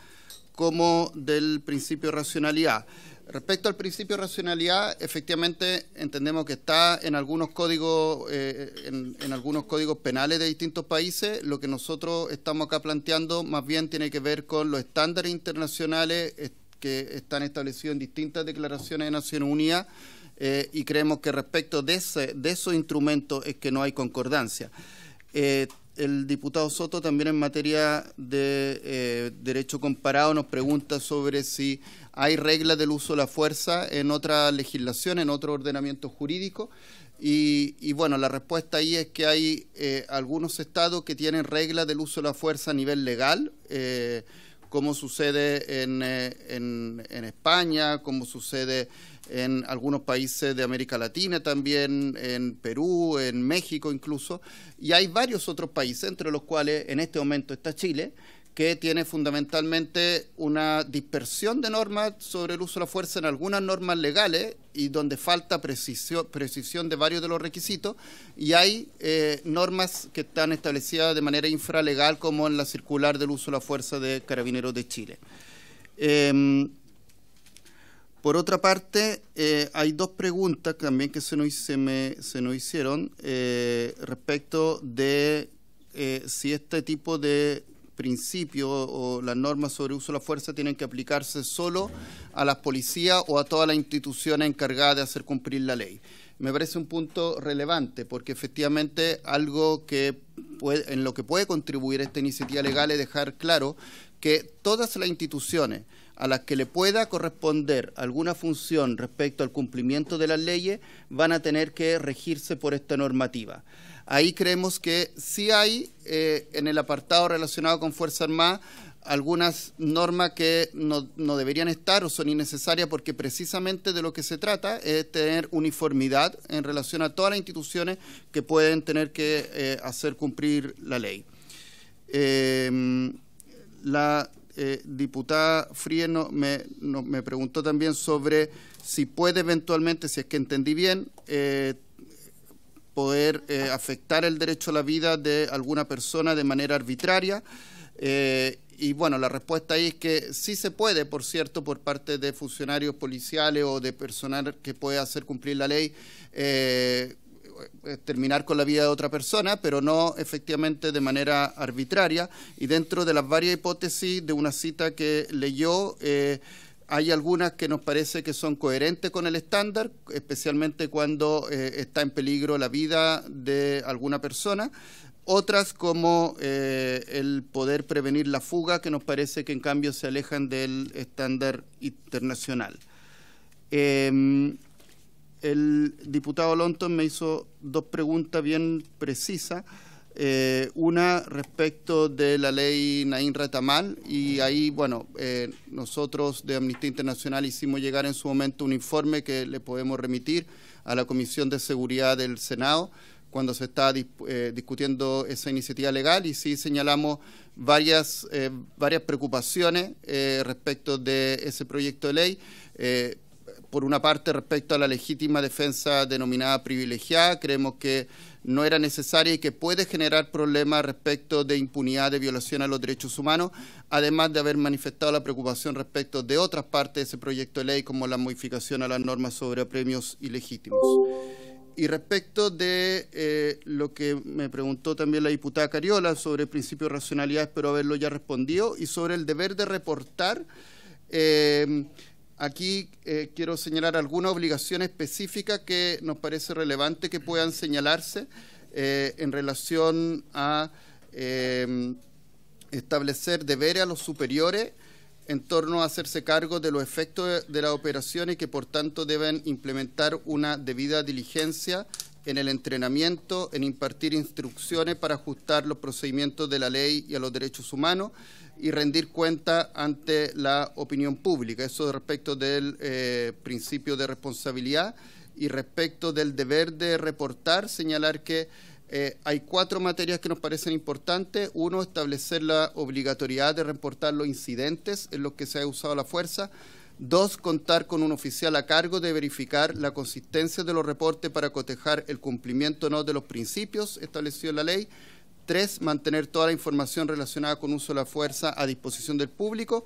como del principio de racionalidad. Respecto al principio de racionalidad, efectivamente entendemos que está en algunos códigos en algunos códigos penales de distintos países. Lo que nosotros estamos acá planteando más bien tiene que ver con los estándares internacionales que están establecidos en distintas declaraciones de Naciones Unidas, y creemos que respecto de esos instrumentos es que no hay concordancia. El diputado Soto también en materia de derecho comparado nos pregunta sobre si hay reglas del uso de la fuerza en otra legislación, en otro ordenamiento jurídico, y bueno, la respuesta ahí es que hay algunos estados que tienen reglas del uso de la fuerza a nivel legal, como sucede en España, como sucede en algunos países de América Latina también, en Perú, en México incluso, y hay varios otros países, entre los cuales en este momento está Chile, que tiene fundamentalmente una dispersión de normas sobre el uso de la fuerza en algunas normas legales, y donde falta precisión de varios de los requisitos, y hay normas que están establecidas de manera infralegal, como en la circular del uso de la fuerza de Carabineros de Chile. Por otra parte, hay dos preguntas también que se nos hicieron respecto de si este tipo de principios o las normas sobre uso de la fuerza tienen que aplicarse solo a las policías o a todas las instituciones encargadas de hacer cumplir la ley. Me parece un punto relevante, porque efectivamente algo que en lo que puede contribuir esta iniciativa legal es dejar claro que todas las instituciones a las que le pueda corresponder alguna función respecto al cumplimiento de las leyes van a tener que regirse por esta normativa. Ahí creemos que sí hay en el apartado relacionado con Fuerza Armada algunas normas que no deberían estar o son innecesarias, porque precisamente de lo que se trata es tener uniformidad en relación a todas las instituciones que pueden tener que hacer cumplir la ley. La diputada Fríes me preguntó también sobre si puede eventualmente, si es que entendí bien, poder afectar el derecho a la vida de alguna persona de manera arbitraria. Y bueno, la respuesta ahí es que sí se puede, por cierto, por parte de funcionarios policiales o de personal que puede hacer cumplir la ley, terminar con la vida de otra persona, pero no efectivamente de manera arbitraria. Y dentro de las varias hipótesis de una cita que leyó, hay algunas que nos parece que son coherentes con el estándar, especialmente cuando está en peligro la vida de alguna persona. Otras como el poder prevenir la fuga, que nos parece que en cambio se alejan del estándar internacional. El diputado Lonton me hizo dos preguntas bien precisas. Una respecto de la ley Naín Retamal, y ahí, bueno, nosotros de Amnistía Internacional hicimos llegar en su momento un informe que le podemos remitir a la Comisión de Seguridad del Senado cuando se está discutiendo esa iniciativa legal, y sí señalamos varias preocupaciones respecto de ese proyecto de ley. Por una parte, respecto a la legítima defensa denominada privilegiada, creemos que no era necesaria y que puede generar problemas respecto de impunidad de violación a los derechos humanos, además de haber manifestado la preocupación respecto de otras partes de ese proyecto de ley, como la modificación a las normas sobre apremios ilegítimos. Y respecto de lo que me preguntó también la diputada Cariola sobre el principio de racionalidad, espero haberlo ya respondido, y sobre el deber de reportar, aquí quiero señalar algunas obligaciones específicas que nos parece relevante que puedan señalarse en relación a establecer deberes a los superiores en torno a hacerse cargo de los efectos de las operaciones, y que por tanto deben implementar una debida diligencia en el entrenamiento, en impartir instrucciones para ajustar los procedimientos de la ley y a los derechos humanos, y rendir cuenta ante la opinión pública. Eso respecto del principio de responsabilidad. Y respecto del deber de reportar, señalar que hay 4 materias que nos parecen importantes. Uno, establecer la obligatoriedad de reportar los incidentes en los que se ha usado la fuerza. 2, contar con un oficial a cargo de verificar la consistencia de los reportes para cotejar el cumplimiento o no de los principios establecidos en la ley. 3, mantener toda la información relacionada con uso de la fuerza a disposición del público.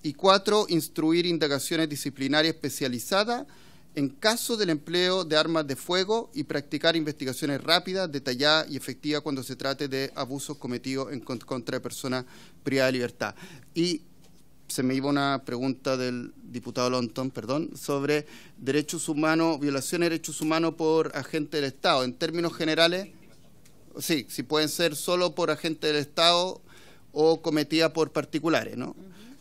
Y 4, instruir indagaciones disciplinarias especializadas en caso del empleo de armas de fuego, y practicar investigaciones rápidas, detalladas y efectivas cuando se trate de abusos cometidos en contra de personas privadas de libertad. Y se me iba una pregunta del diputado Lonton, perdón, sobre derechos humanos, violaciones de derechos humanos por agentes del Estado. En términos generales, sí pueden ser solo por agentes del Estado o cometidas por particulares, ¿no?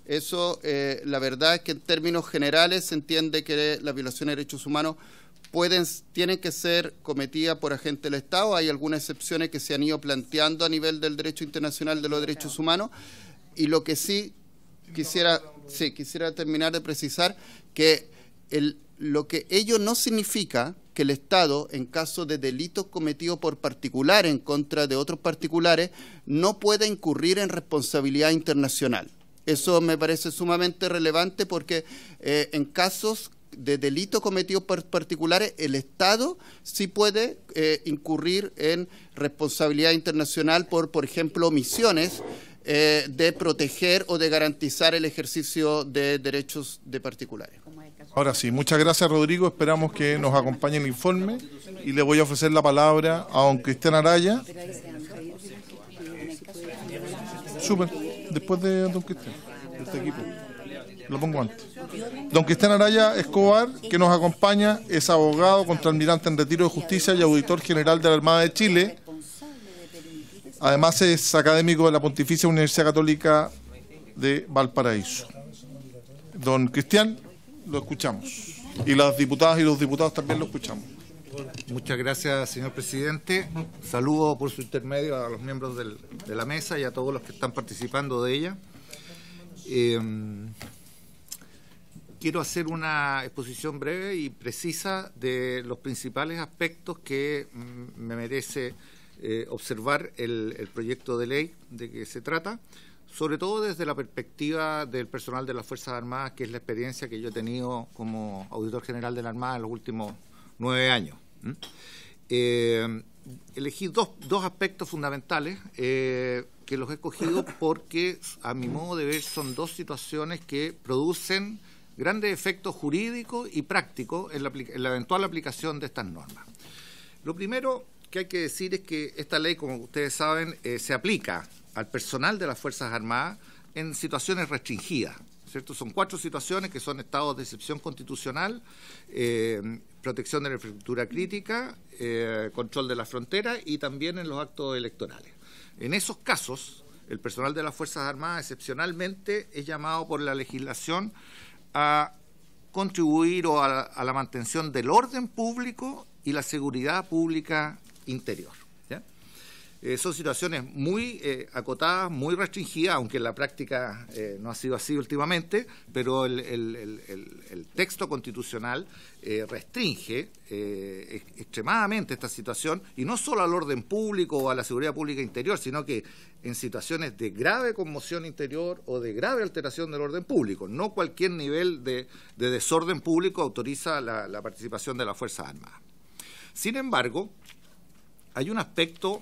Eso, la verdad es que en términos generales se entiende que las violaciones de derechos humanos tienen que ser cometidas por agentes del Estado. Hay algunas excepciones que se han ido planteando a nivel del derecho internacional de los derechos humanos, y lo que sí quisiera terminar de precisar que lo que ello no significa que el Estado, en caso de delitos cometidos por particulares en contra de otros particulares, no pueda incurrir en responsabilidad internacional. Eso me parece sumamente relevante, porque en casos de delitos cometidos por particulares, el Estado sí puede incurrir en responsabilidad internacional por ejemplo, omisiones de proteger o de garantizar el ejercicio de derechos de particulares. Ahora sí, muchas gracias, Rodrigo. Esperamos que nos acompañe el informe, y le voy a ofrecer la palabra a don Cristian Araya. Súper, después de don Cristian, de este equipo. Lo pongo antes. Don Cristian Araya Escobar, que nos acompaña, es abogado, contraalmirante en retiro de justicia y auditor general de la Armada de Chile. Además es académico de la Pontificia Universidad Católica de Valparaíso. Don Cristian, lo escuchamos. Y las diputadas y los diputados también lo escuchamos. Muchas gracias, señor presidente. Saludo por su intermedio a los miembros de la mesa y a todos los que están participando de ella. Quiero hacer una exposición breve y precisa de los principales aspectos que me merece observar el proyecto de ley de que se trata, sobre todo desde la perspectiva del personal de las Fuerzas Armadas, que es la experiencia que yo he tenido como auditor general de la Armada en los últimos 9 años. Elegí dos aspectos fundamentales que los he escogido porque, a mi modo de ver, son dos situaciones que producen grandes efectos jurídicos y prácticos en la eventual aplicación de estas normas. Lo primero que hay que decir es que esta ley, como ustedes saben, se aplica al personal de las Fuerzas Armadas en situaciones restringidas, ¿cierto? Son 4 situaciones que son estados de excepción constitucional, protección de la infraestructura crítica, control de la frontera y también en los actos electorales. En esos casos, el personal de las Fuerzas Armadas excepcionalmente es llamado por la legislación a contribuir a la mantención del orden público y la seguridad pública interior. ¿Ya? Son situaciones muy acotadas, muy restringidas, aunque en la práctica no ha sido así últimamente, pero el texto constitucional restringe extremadamente esta situación, y no solo al orden público o a la seguridad pública interior, sino que en situaciones de grave conmoción interior o de grave alteración del orden público. No cualquier nivel de desorden público autoriza la participación de las Fuerzas Armadas. Sin embargo, hay un aspecto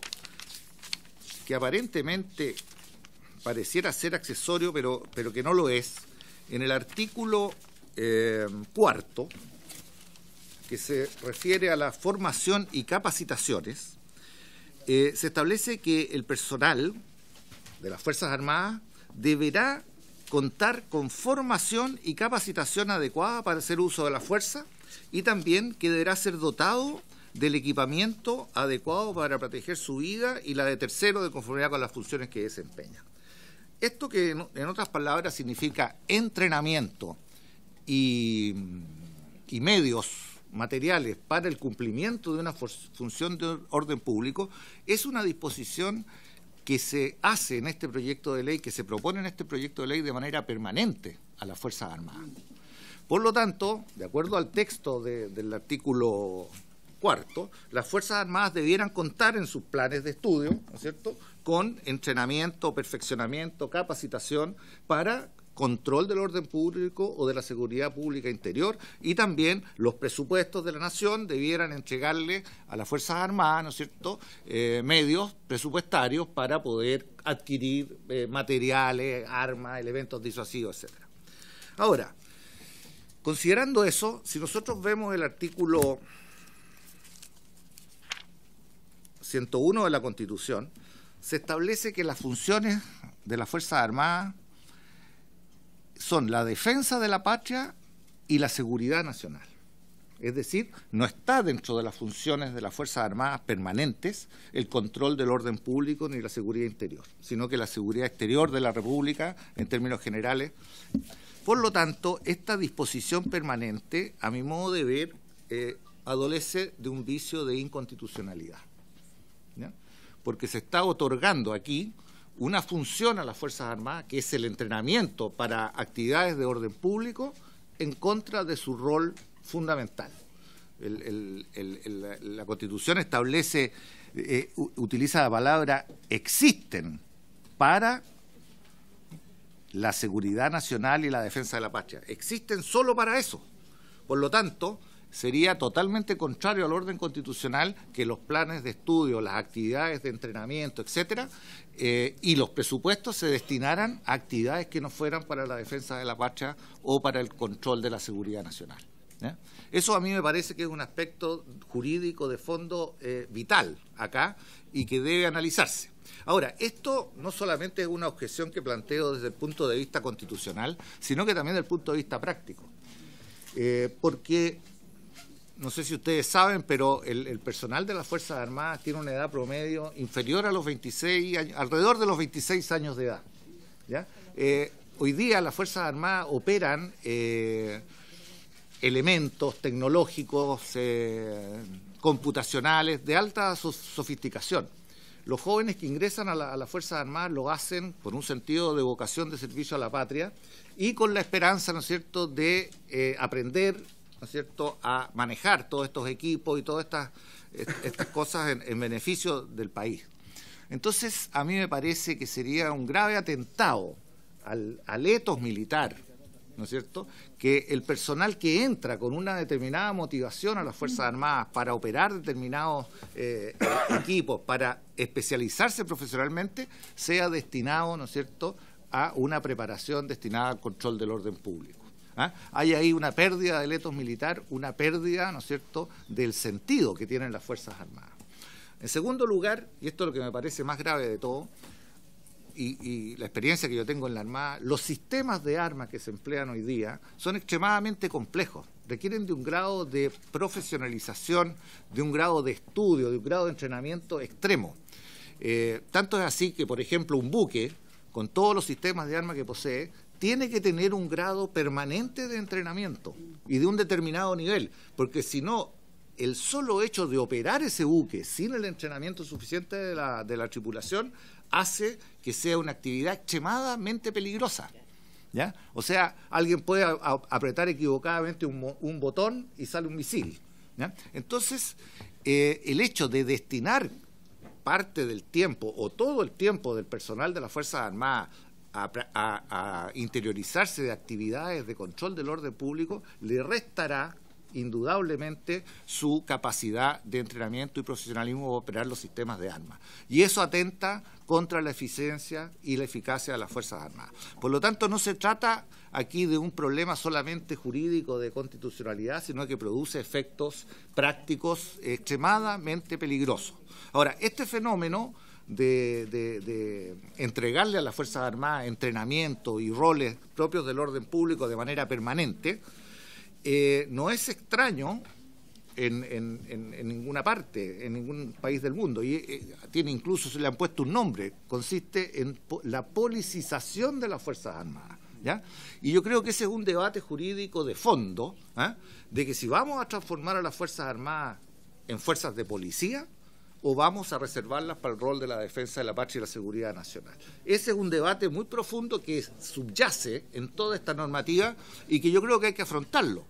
que aparentemente pareciera ser accesorio, pero que no lo es. En el artículo 4, que se refiere a la formación y capacitaciones, se establece que el personal de las Fuerzas Armadas deberá contar con formación y capacitación adecuada para hacer uso de la fuerza, y también que deberá ser dotado del equipamiento adecuado para proteger su vida y la de terceros de conformidad con las funciones que desempeña. Esto, que en otras palabras significa entrenamiento y medios materiales para el cumplimiento de una función de orden público, es una disposición que se hace en este proyecto de ley, que se propone en este proyecto de ley de manera permanente a las Fuerzas Armadas. Por lo tanto, de acuerdo al texto del artículo 4, las Fuerzas Armadas debieran contar en sus planes de estudio, ¿no es cierto?, con entrenamiento, perfeccionamiento, capacitación para control del orden público o de la seguridad pública interior, y también los presupuestos de la nación debieran entregarle a las Fuerzas Armadas, ¿no es cierto?, medios presupuestarios para poder adquirir materiales, armas, elementos disuasivos, etc. Ahora, considerando eso, si nosotros vemos el artículo 101 de la Constitución, se establece que las funciones de las Fuerzas Armadas son la defensa de la patria y la seguridad nacional. Es decir, no está dentro de las funciones de las Fuerzas Armadas permanentes el control del orden público ni la seguridad interior, sino que la seguridad exterior de la República, en términos generales. Por lo tanto, esta disposición permanente, a mi modo de ver, adolece de un vicio de inconstitucionalidad, ¿ya? Porque se está otorgando aquí una función a las Fuerzas Armadas, que es el entrenamiento para actividades de orden público, en contra de su rol fundamental. La Constitución establece, utiliza la palabra existen para la seguridad nacional y la defensa de la patria. Existen solo para eso. Por lo tanto, sería totalmente contrario al orden constitucional que los planes de estudio, las actividades de entrenamiento, etcétera, y los presupuestos se destinaran a actividades que no fueran para la defensa de la patria o para el control de la seguridad nacional, ¿ya? Eso a mí me parece que es un aspecto jurídico de fondo vital acá y que debe analizarse. Ahora, esto no solamente es una objeción que planteo desde el punto de vista constitucional, sino que también desde el punto de vista práctico, porque no sé si ustedes saben, pero el personal de las Fuerzas Armadas tiene una edad promedio inferior a los 26 años, alrededor de los 26 años de edad, ¿ya? Hoy día las Fuerzas Armadas operan elementos tecnológicos, computacionales, de alta sofisticación. Los jóvenes que ingresan a las Fuerzas Armadas lo hacen con un sentido de vocación de servicio a la patria y con la esperanza, ¿no es cierto?, de aprender, ¿no es cierto?, a manejar todos estos equipos y todas estas cosas en beneficio del país. Entonces, a mí me parece que sería un grave atentado al ethos militar, ¿no es cierto?, que el personal que entra con una determinada motivación a las Fuerzas Armadas para operar determinados equipos, para especializarse profesionalmente, sea destinado, ¿no es cierto?, a una preparación destinada al control del orden público. Hay ahí una pérdida del ethos militar, una pérdida, ¿no es cierto?, del sentido que tienen las Fuerzas Armadas. En segundo lugar, y esto es lo que me parece más grave de todo, y la experiencia que yo tengo en la Armada, los sistemas de armas que se emplean hoy día son extremadamente complejos, requieren de un grado de profesionalización, de un grado de estudio, de un grado de entrenamiento extremo. Tanto es así que, por ejemplo, un buque, con todos los sistemas de armas que posee, tiene que tener un grado permanente de entrenamiento y de un determinado nivel, porque si no, el solo hecho de operar ese buque sin el entrenamiento suficiente de la tripulación hace que sea una actividad extremadamente peligrosa, ¿ya? O sea, alguien puede apretar equivocadamente un botón y sale un misil, ¿ya? Entonces, el hecho de destinar parte del tiempo o todo el tiempo del personal de las Fuerzas Armadas a interiorizarse de actividades de control del orden público le restará indudablemente su capacidad de entrenamiento y profesionalismo para operar los sistemas de armas. Y eso atenta contra la eficiencia y la eficacia de las Fuerzas Armadas. Por lo tanto, no se trata aquí de un problema solamente jurídico de constitucionalidad, sino que produce efectos prácticos extremadamente peligrosos. Ahora, este fenómeno de entregarle a las Fuerzas Armadas entrenamiento y roles propios del orden público de manera permanente, no es extraño en ninguna parte, en ningún país del mundo, y tiene incluso, se le han puesto un nombre, consiste en la policización de las Fuerzas Armadas, ¿ya? Y yo creo que ese es un debate jurídico de fondo, de que si vamos a transformar a las Fuerzas Armadas en fuerzas de policía o vamos a reservarlas para el rol de la defensa de la patria y la seguridad nacional. Ese es un debate muy profundo que subyace en toda esta normativa y que yo creo que hay que afrontarlo,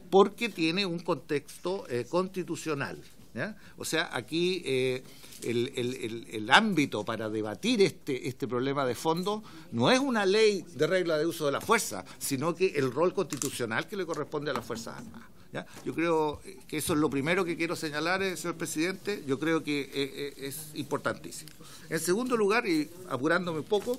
porque tiene un contexto constitucional, ¿ya? O sea, aquí el ámbito para debatir este problema de fondo no es una ley de regla de uso de la fuerza, sino que el rol constitucional que le corresponde a las Fuerzas Armadas, ¿ya? Yo creo que eso es lo primero que quiero señalar, señor presidente. Yo creo que es importantísimo. En segundo lugar, y apurándome un poco,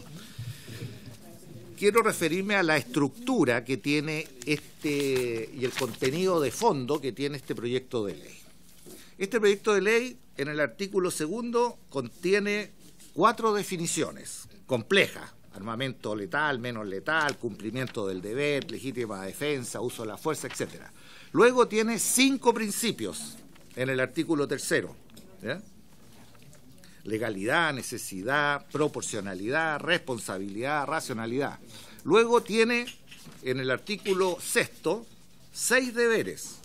quiero referirme a la estructura que tiene y el contenido de fondo que tiene este proyecto de ley. Este proyecto de ley, en el artículo 2, contiene 4 definiciones complejas: armamento letal, menos letal, cumplimiento del deber, legítima defensa, uso de la fuerza, etcétera. Luego tiene 5 principios en el artículo 3, ¿ya? Legalidad, necesidad, proporcionalidad, responsabilidad, racionalidad. Luego tiene en el artículo 6 6 deberes: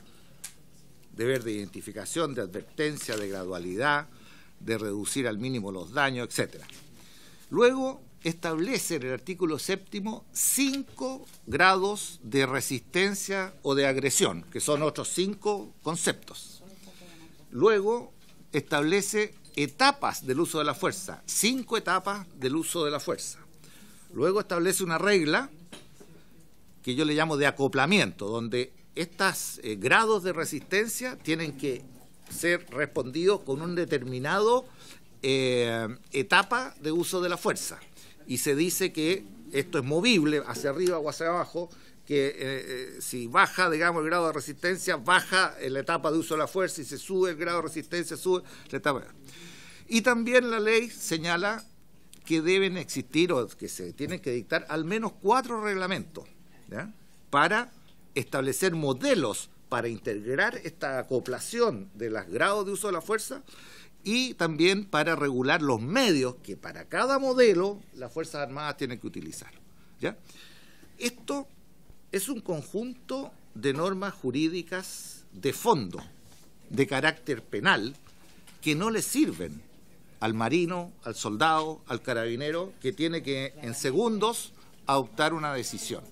deber de identificación, de advertencia, de gradualidad, de reducir al mínimo los daños, etcétera. Luego establece en el artículo 7 5 grados de resistencia o de agresión, que son otros 5 conceptos. Luego establece etapas del uso de la fuerza, 5 etapas del uso de la fuerza. Luego establece una regla que yo le llamo de acoplamiento, donde estos grados de resistencia tienen que ser respondidos con un determinado etapa de uso de la fuerza. Y se dice que esto es movible hacia arriba o hacia abajo, que si baja, digamos, el grado de resistencia, baja la etapa de uso de la fuerza, y si sube el grado de resistencia, sube la etapa. Y también la ley señala que deben existir o que se tienen que dictar al menos 4 reglamentos, ¿ya?, para establecer modelos para integrar esta acoplación de los grados de uso de la fuerza y también para regular los medios que para cada modelo las Fuerzas Armadas tienen que utilizar. ¿Ya? Esto es un conjunto de normas jurídicas de fondo, de carácter penal, que no le sirven al marino, al soldado, al carabinero, que tiene que en segundos adoptar una decisión.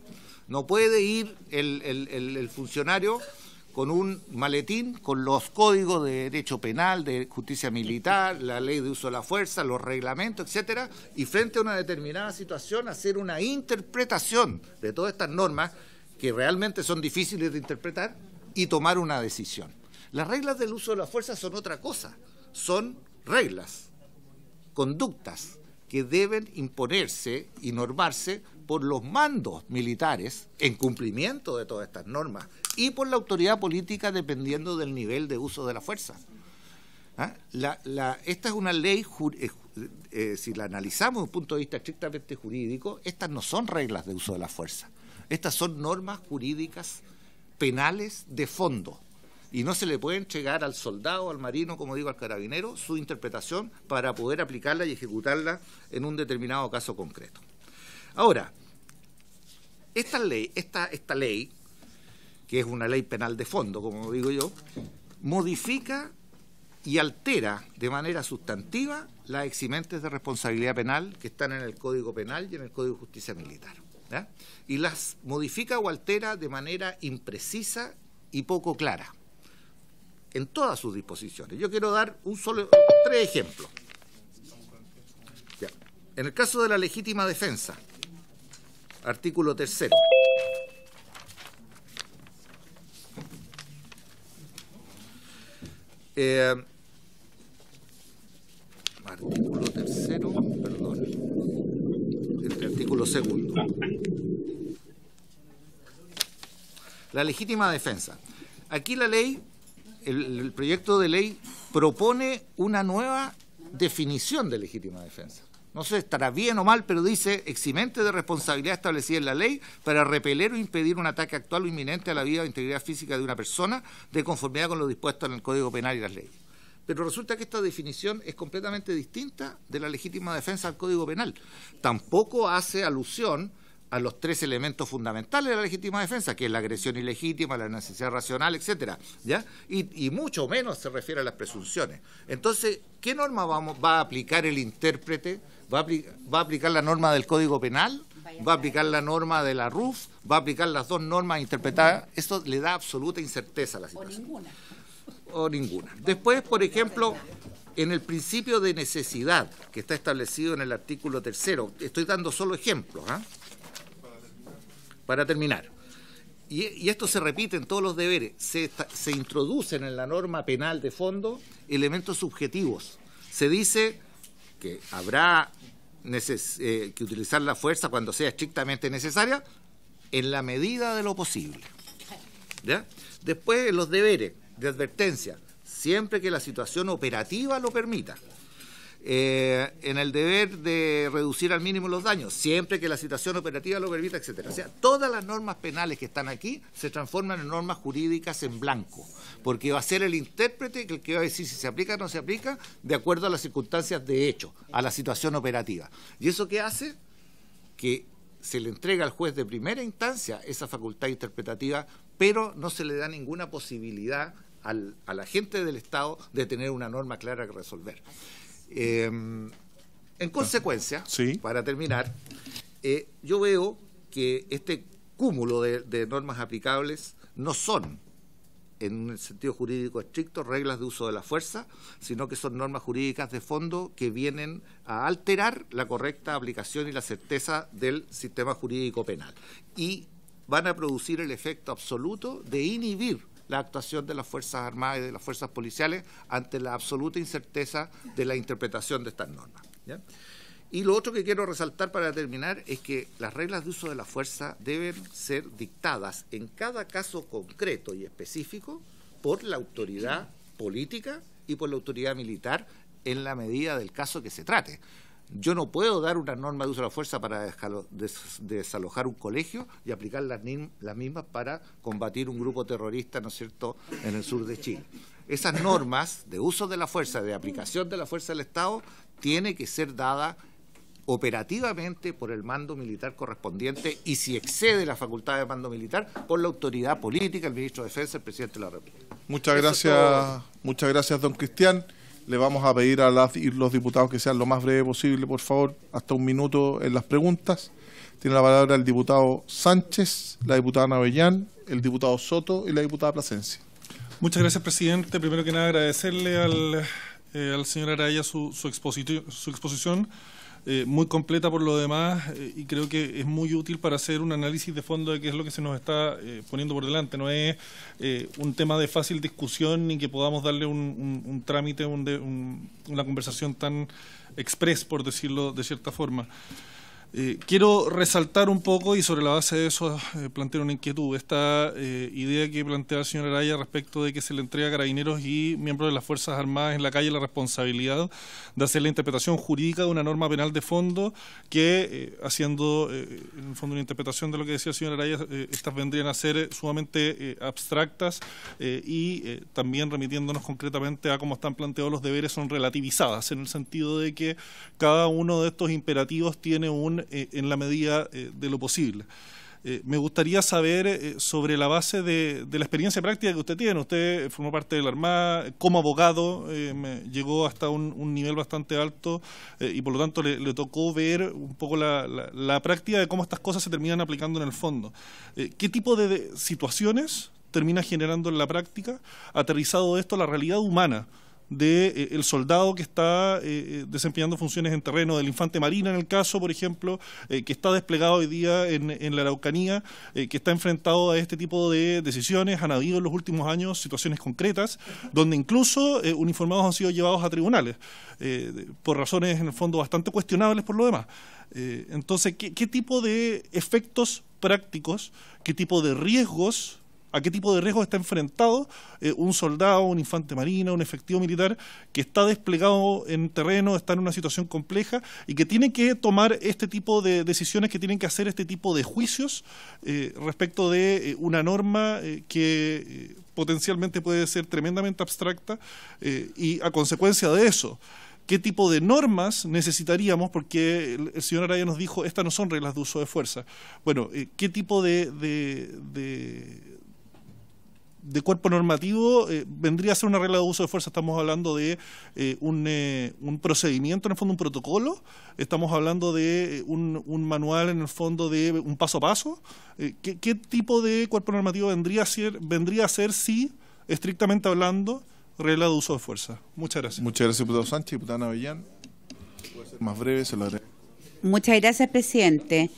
No puede ir el funcionario con un maletín con los códigos de derecho penal, de justicia militar, la ley de uso de la fuerza, los reglamentos, etcétera, y frente a una determinada situación hacer una interpretación de todas estas normas que realmente son difíciles de interpretar y tomar una decisión. Las reglas del uso de la fuerza son otra cosa, son reglas, conductas que deben imponerse y normarse por los mandos militares en cumplimiento de todas estas normas y por la autoridad política dependiendo del nivel de uso de la fuerza. ¿Ah? Esta es una ley, si la analizamos desde un punto de vista estrictamente jurídico, estas no son reglas de uso de la fuerza, estas son normas jurídicas penales de fondo. Y no se le puede entregar al soldado, al marino, como digo, al carabinero, su interpretación para poder aplicarla y ejecutarla en un determinado caso concreto. Ahora, esta ley, que es una ley penal de fondo, como digo yo, modifica y altera de manera sustantiva las eximentes de responsabilidad penal que están en el Código Penal y en el Código de Justicia Militar, ¿ya? Y las modifica o altera de manera imprecisa y poco clara en todas sus disposiciones. Yo quiero dar tres ejemplos. Ya. En el caso de la legítima defensa, artículo 3º. Artículo 3º, perdón. El artículo 2º. La legítima defensa. Aquí la ley, el proyecto de ley propone una nueva definición de legítima defensa. No sé, estará bien o mal, pero dice eximente de responsabilidad establecida en la ley para repeler o impedir un ataque actual o inminente a la vida o integridad física de una persona de conformidad con lo dispuesto en el Código Penal y las leyes. Pero resulta que esta definición es completamente distinta de la legítima defensa al Código Penal. Tampoco hace alusión a los tres elementos fundamentales de la legítima defensa, que es la agresión ilegítima, la necesidad racional, etcétera, ¿ya? Y mucho menos se refiere a las presunciones. Entonces, ¿qué norma va a aplicar el intérprete? ¿Va a aplicar la norma del Código Penal? ¿Va a aplicar la norma de la RUF? ¿Va a aplicar las dos normas interpretadas? Eso le da absoluta incerteza a la situación. O ninguna. Después, por ejemplo, en el principio de necesidad, que está establecido en el artículo 3º, estoy dando solo ejemplos, ¿ah? Para terminar, y esto se repite en todos los deberes, se introducen en la norma penal de fondo elementos subjetivos. Se dice que habrá que utilizar la fuerza cuando sea estrictamente necesaria, en la medida de lo posible. ¿Ya? Después, en los deberes de advertencia, siempre que la situación operativa lo permita. En el deber de reducir al mínimo los daños, siempre que la situación operativa lo permita, etcétera. O sea, todas las normas penales que están aquí se transforman en normas jurídicas en blanco, porque va a ser el intérprete el que va a decir si se aplica o no se aplica de acuerdo a las circunstancias de hecho, a la situación operativa. ¿Y eso qué hace? Que se le entrega al juez de primera instancia esa facultad interpretativa, pero no se le da ninguna posibilidad al agente del Estado de tener una norma clara que resolver. En consecuencia, sí, para terminar, yo veo que este cúmulo de normas aplicables no son, en un sentido jurídico estricto, reglas de uso de la fuerza, sino que son normas jurídicas de fondo que vienen a alterar la correcta aplicación y la certeza del sistema jurídico penal. Y van a producir el efecto absoluto de inhibir la actuación de las Fuerzas Armadas y de las Fuerzas Policiales ante la absoluta incerteza de la interpretación de estas normas, ¿ya? Y lo otro que quiero resaltar para terminar es que las reglas de uso de la fuerza deben ser dictadas en cada caso concreto y específico por la autoridad política y por la autoridad militar en la medida del caso que se trate. Yo no puedo dar una norma de uso de la fuerza para desalojar un colegio y aplicar las mismas para combatir un grupo terrorista, ¿no es cierto?, en el sur de Chile. Esas normas de uso de la fuerza, de aplicación de la fuerza del Estado, tiene que ser dada operativamente por el mando militar correspondiente y, si excede la facultad de mando militar, por la autoridad política, el ministro de Defensa, el presidente de la República. Muchas gracias, don Cristian. Le vamos a pedir a los diputados que sean lo más breve posible, por favor, hasta 1 minuto en las preguntas. Tiene la palabra el diputado Sánchez, la diputada Navellán, el diputado Soto y la diputada Plasencia. Muchas gracias, presidente. Primero que nada, agradecerle al señor Araya su exposición, muy completa por lo demás, y creo que es muy útil para hacer un análisis de fondo de qué es lo que se nos está poniendo por delante. No es un tema de fácil discusión ni que podamos darle un trámite, una conversación tan express, por decirlo de cierta forma. Quiero resaltar un poco, y sobre la base de eso plantear una inquietud, esta idea que plantea el señor Araya respecto de que se le entrega a carabineros y miembros de las Fuerzas Armadas en la calle la responsabilidad de hacer la interpretación jurídica de una norma penal de fondo que, haciendo en el fondo una interpretación de lo que decía el señor Araya, estas vendrían a ser sumamente abstractas y también remitiéndonos concretamente a cómo están planteados los deberes, son relativizadas, en el sentido de que cada uno de estos imperativos tiene en la medida de lo posible. Me gustaría saber sobre la base de la experiencia práctica que usted tiene. Usted formó parte de la Armada como abogado, llegó hasta un nivel bastante alto y por lo tanto le tocó ver un poco la práctica de cómo estas cosas se terminan aplicando en el fondo. ¿Qué tipo de situaciones termina generando en la práctica, aterrizado esto a la realidad humana de el soldado que está desempeñando funciones en terreno, del infante marina en el caso, por ejemplo, que está desplegado hoy día en la Araucanía, que está enfrentado a este tipo de decisiones? Han habido en los últimos años situaciones concretas donde incluso uniformados han sido llevados a tribunales por razones en el fondo bastante cuestionables por lo demás. Entonces, ¿qué tipo de efectos prácticos, qué tipo de riesgos, a qué tipo de riesgos está enfrentado un soldado, un infante marina, un efectivo militar que está desplegado en terreno, está en una situación compleja y que tiene que tomar este tipo de decisiones, que tienen que hacer este tipo de juicios respecto de una norma que potencialmente puede ser tremendamente abstracta y a consecuencia de eso? ¿Qué tipo de normas necesitaríamos? Porque el señor Araya nos dijo, estas no son reglas de uso de fuerza. Bueno, ¿qué tipo de cuerpo normativo vendría a ser una regla de uso de fuerza? Estamos hablando de un procedimiento, en el fondo un protocolo, estamos hablando de un manual, en el fondo de un paso a paso. ¿Qué tipo de cuerpo normativo vendría a ser, si, estrictamente hablando, regla de uso de fuerza? Muchas gracias. Muchas gracias, diputado Sánchez. Diputada Navellán, puede ser más breve, se lo agradezco. Muchas gracias, presidente.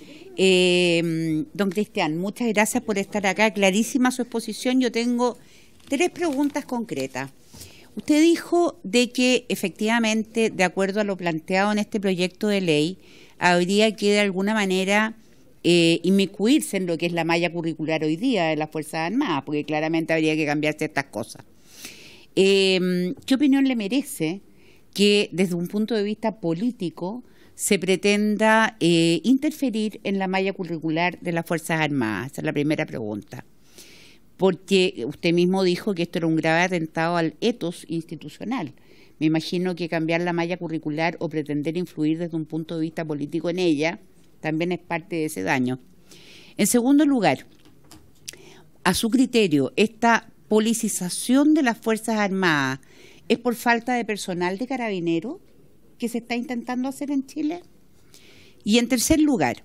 Don Cristian, muchas gracias por estar acá. Clarísima su exposición. Yo tengo 3 preguntas concretas. Usted dijo de que efectivamente, de acuerdo a lo planteado en este proyecto de ley, habría que de alguna manera inmiscuirse en lo que es la malla curricular hoy día de las Fuerzas Armadas, porque claramente habría que cambiarse estas cosas. ¿Qué opinión le merece que desde un punto de vista político se pretenda interferir en la malla curricular de las Fuerzas Armadas? Esa es la primera pregunta. Porque usted mismo dijo que esto era un grave atentado al ethos institucional. Me imagino que cambiar la malla curricular o pretender influir desde un punto de vista político en ella también es parte de ese daño. En segundo lugar, a su criterio, esta politización de las Fuerzas Armadas es por falta de personal de carabineros que se está intentando hacer en Chile. Y en tercer lugar,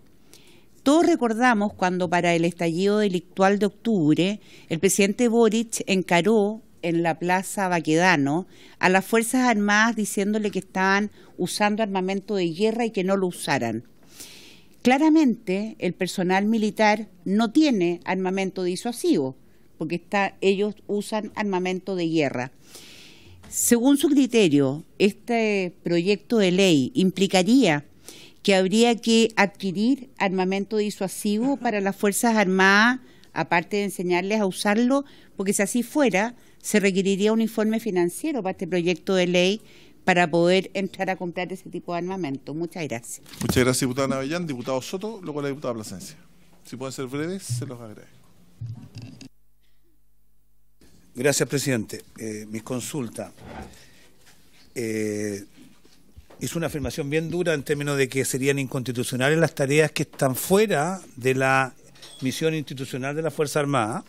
todos recordamos cuando para el estallido delictual de octubre el presidente Boric encaró en la Plaza Baquedano a las Fuerzas Armadas diciéndole que estaban usando armamento de guerra y que no lo usaran. Claramente el personal militar no tiene armamento disuasivo, porque ellos usan armamento de guerra. Según su criterio, este proyecto de ley implicaría que habría que adquirir armamento disuasivo para las Fuerzas Armadas, aparte de enseñarles a usarlo, porque si así fuera, se requeriría un informe financiero para este proyecto de ley para poder entrar a comprar ese tipo de armamento. Muchas gracias. Muchas gracias, diputada Navellán. Diputado Soto, luego la diputada Plasencia. Si pueden ser breves, se los agradezco. Gracias, presidente. Mi consulta. Hizo una afirmación bien dura en términos de que serían inconstitucionales las tareas que están fuera de la misión institucional de la Fuerza Armada,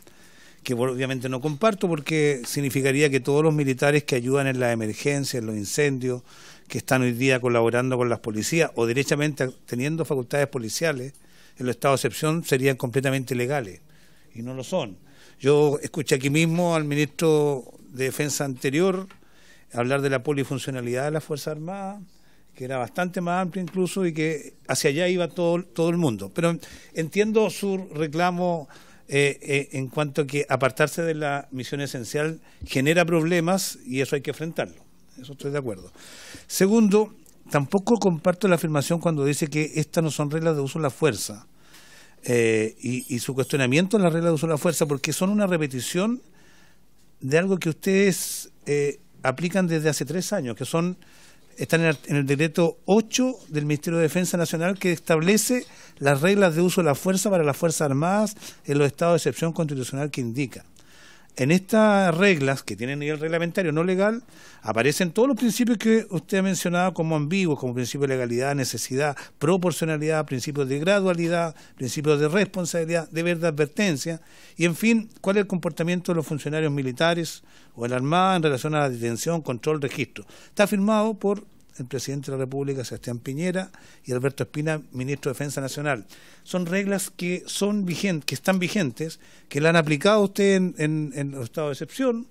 que obviamente no comparto porque significaría que todos los militares que ayudan en las emergencias, en los incendios, que están hoy día colaborando con las policías o derechamente teniendo facultades policiales en los estados de excepción serían completamente ilegales y no lo son. Yo escuché aquí mismo al ministro de Defensa anterior hablar de la polifuncionalidad de la Fuerza Armada, que era bastante más amplia incluso y que hacia allá iba todo el mundo. Pero entiendo su reclamo en cuanto a que apartarse de la misión esencial genera problemas y eso hay que enfrentarlo. Eso estoy de acuerdo. Segundo, tampoco comparto la afirmación cuando dice que estas no son reglas de uso de la fuerza y su cuestionamiento en las reglas de uso de la fuerza, porque son una repetición de algo que ustedes aplican desde hace 3 años, que están en el decreto 8 del Ministerio de Defensa Nacional, que establece las reglas de uso de la fuerza para las Fuerzas Armadas en los estados de excepción constitucional que indica. En estas reglas, que tienen nivel reglamentario, no legal, aparecen todos los principios que usted ha mencionado como ambiguos, como principio de legalidad, necesidad, proporcionalidad, principios de gradualidad, principios de responsabilidad, deber de advertencia, y en fin, cuál es el comportamiento de los funcionarios militares o de la Armada en relación a la detención, control, registro. Está firmado por el presidente de la República, Sebastián Piñera, y Alberto Espina, ministro de Defensa Nacional. Son reglas que están vigentes, que la han aplicado usted en los estados de excepción.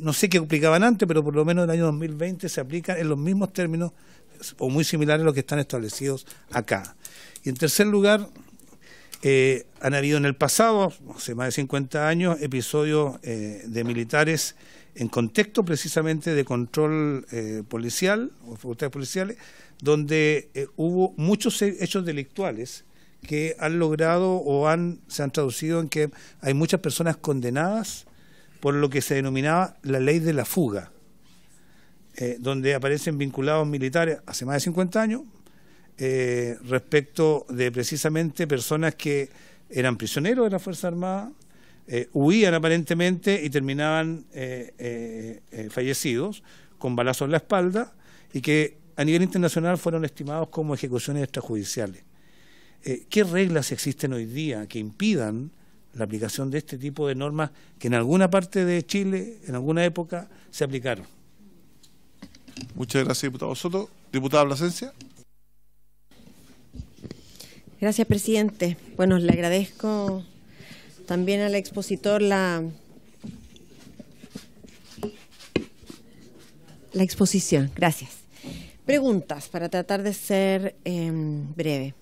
No sé qué aplicaban antes, pero por lo menos en el año 2020 se aplican en los mismos términos o muy similares a los que están establecidos acá. Y en tercer lugar, han habido en el pasado, hace más de 50 años, episodios de militares en contexto precisamente de control policial o facultades policiales, donde hubo muchos hechos delictuales que han logrado o se han traducido en que hay muchas personas condenadas por lo que se denominaba la ley de la fuga, donde aparecen vinculados militares hace más de 50 años respecto de precisamente personas que eran prisioneros de la Fuerza Armada, huían aparentemente y terminaban fallecidos con balazos en la espalda y que a nivel internacional fueron estimados como ejecuciones extrajudiciales. ¿Qué reglas existen hoy día que impidan la aplicación de este tipo de normas que en alguna parte de Chile, en alguna época, se aplicaron? Muchas gracias, diputado Soto. Diputada Plasencia. Gracias, presidente. Bueno, le agradezco también al expositor la exposición. Gracias. Preguntas para tratar de ser breve.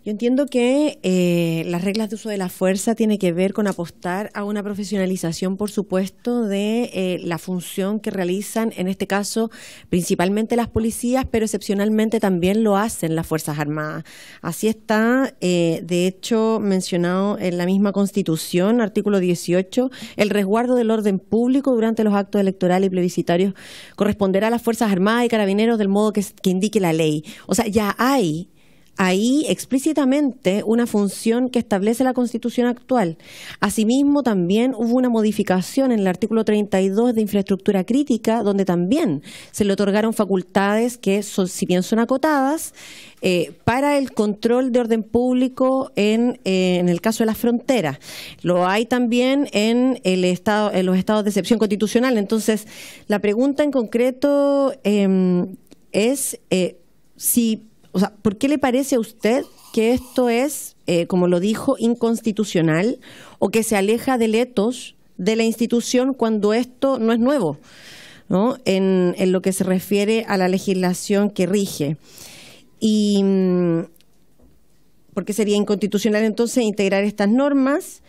Yo entiendo que las reglas de uso de la fuerza tienen que ver con apostar a una profesionalización, por supuesto, de la función que realizan, en este caso, principalmente las policías, pero excepcionalmente también lo hacen las Fuerzas Armadas. Así está, de hecho, mencionado en la misma Constitución, artículo 18, el resguardo del orden público durante los actos electorales y plebiscitarios corresponderá a las Fuerzas Armadas y Carabineros del modo que indique la ley. O sea, ya hay ahí explícitamente una función que establece la Constitución actual. Asimismo, también hubo una modificación en el artículo 32 de infraestructura crítica, donde también se le otorgaron facultades que, si bien son acotadas, para el control de orden público en el caso de las fronteras. Lo hay también en los estados de excepción constitucional. Entonces, la pregunta en concreto es o sea, ¿por qué le parece a usted que esto es, como lo dijo, inconstitucional o que se aleja del ethos de la institución cuando esto no es nuevo, ¿no? En lo que se refiere a la legislación que rige? Y ¿por qué sería inconstitucional entonces integrar estas normas?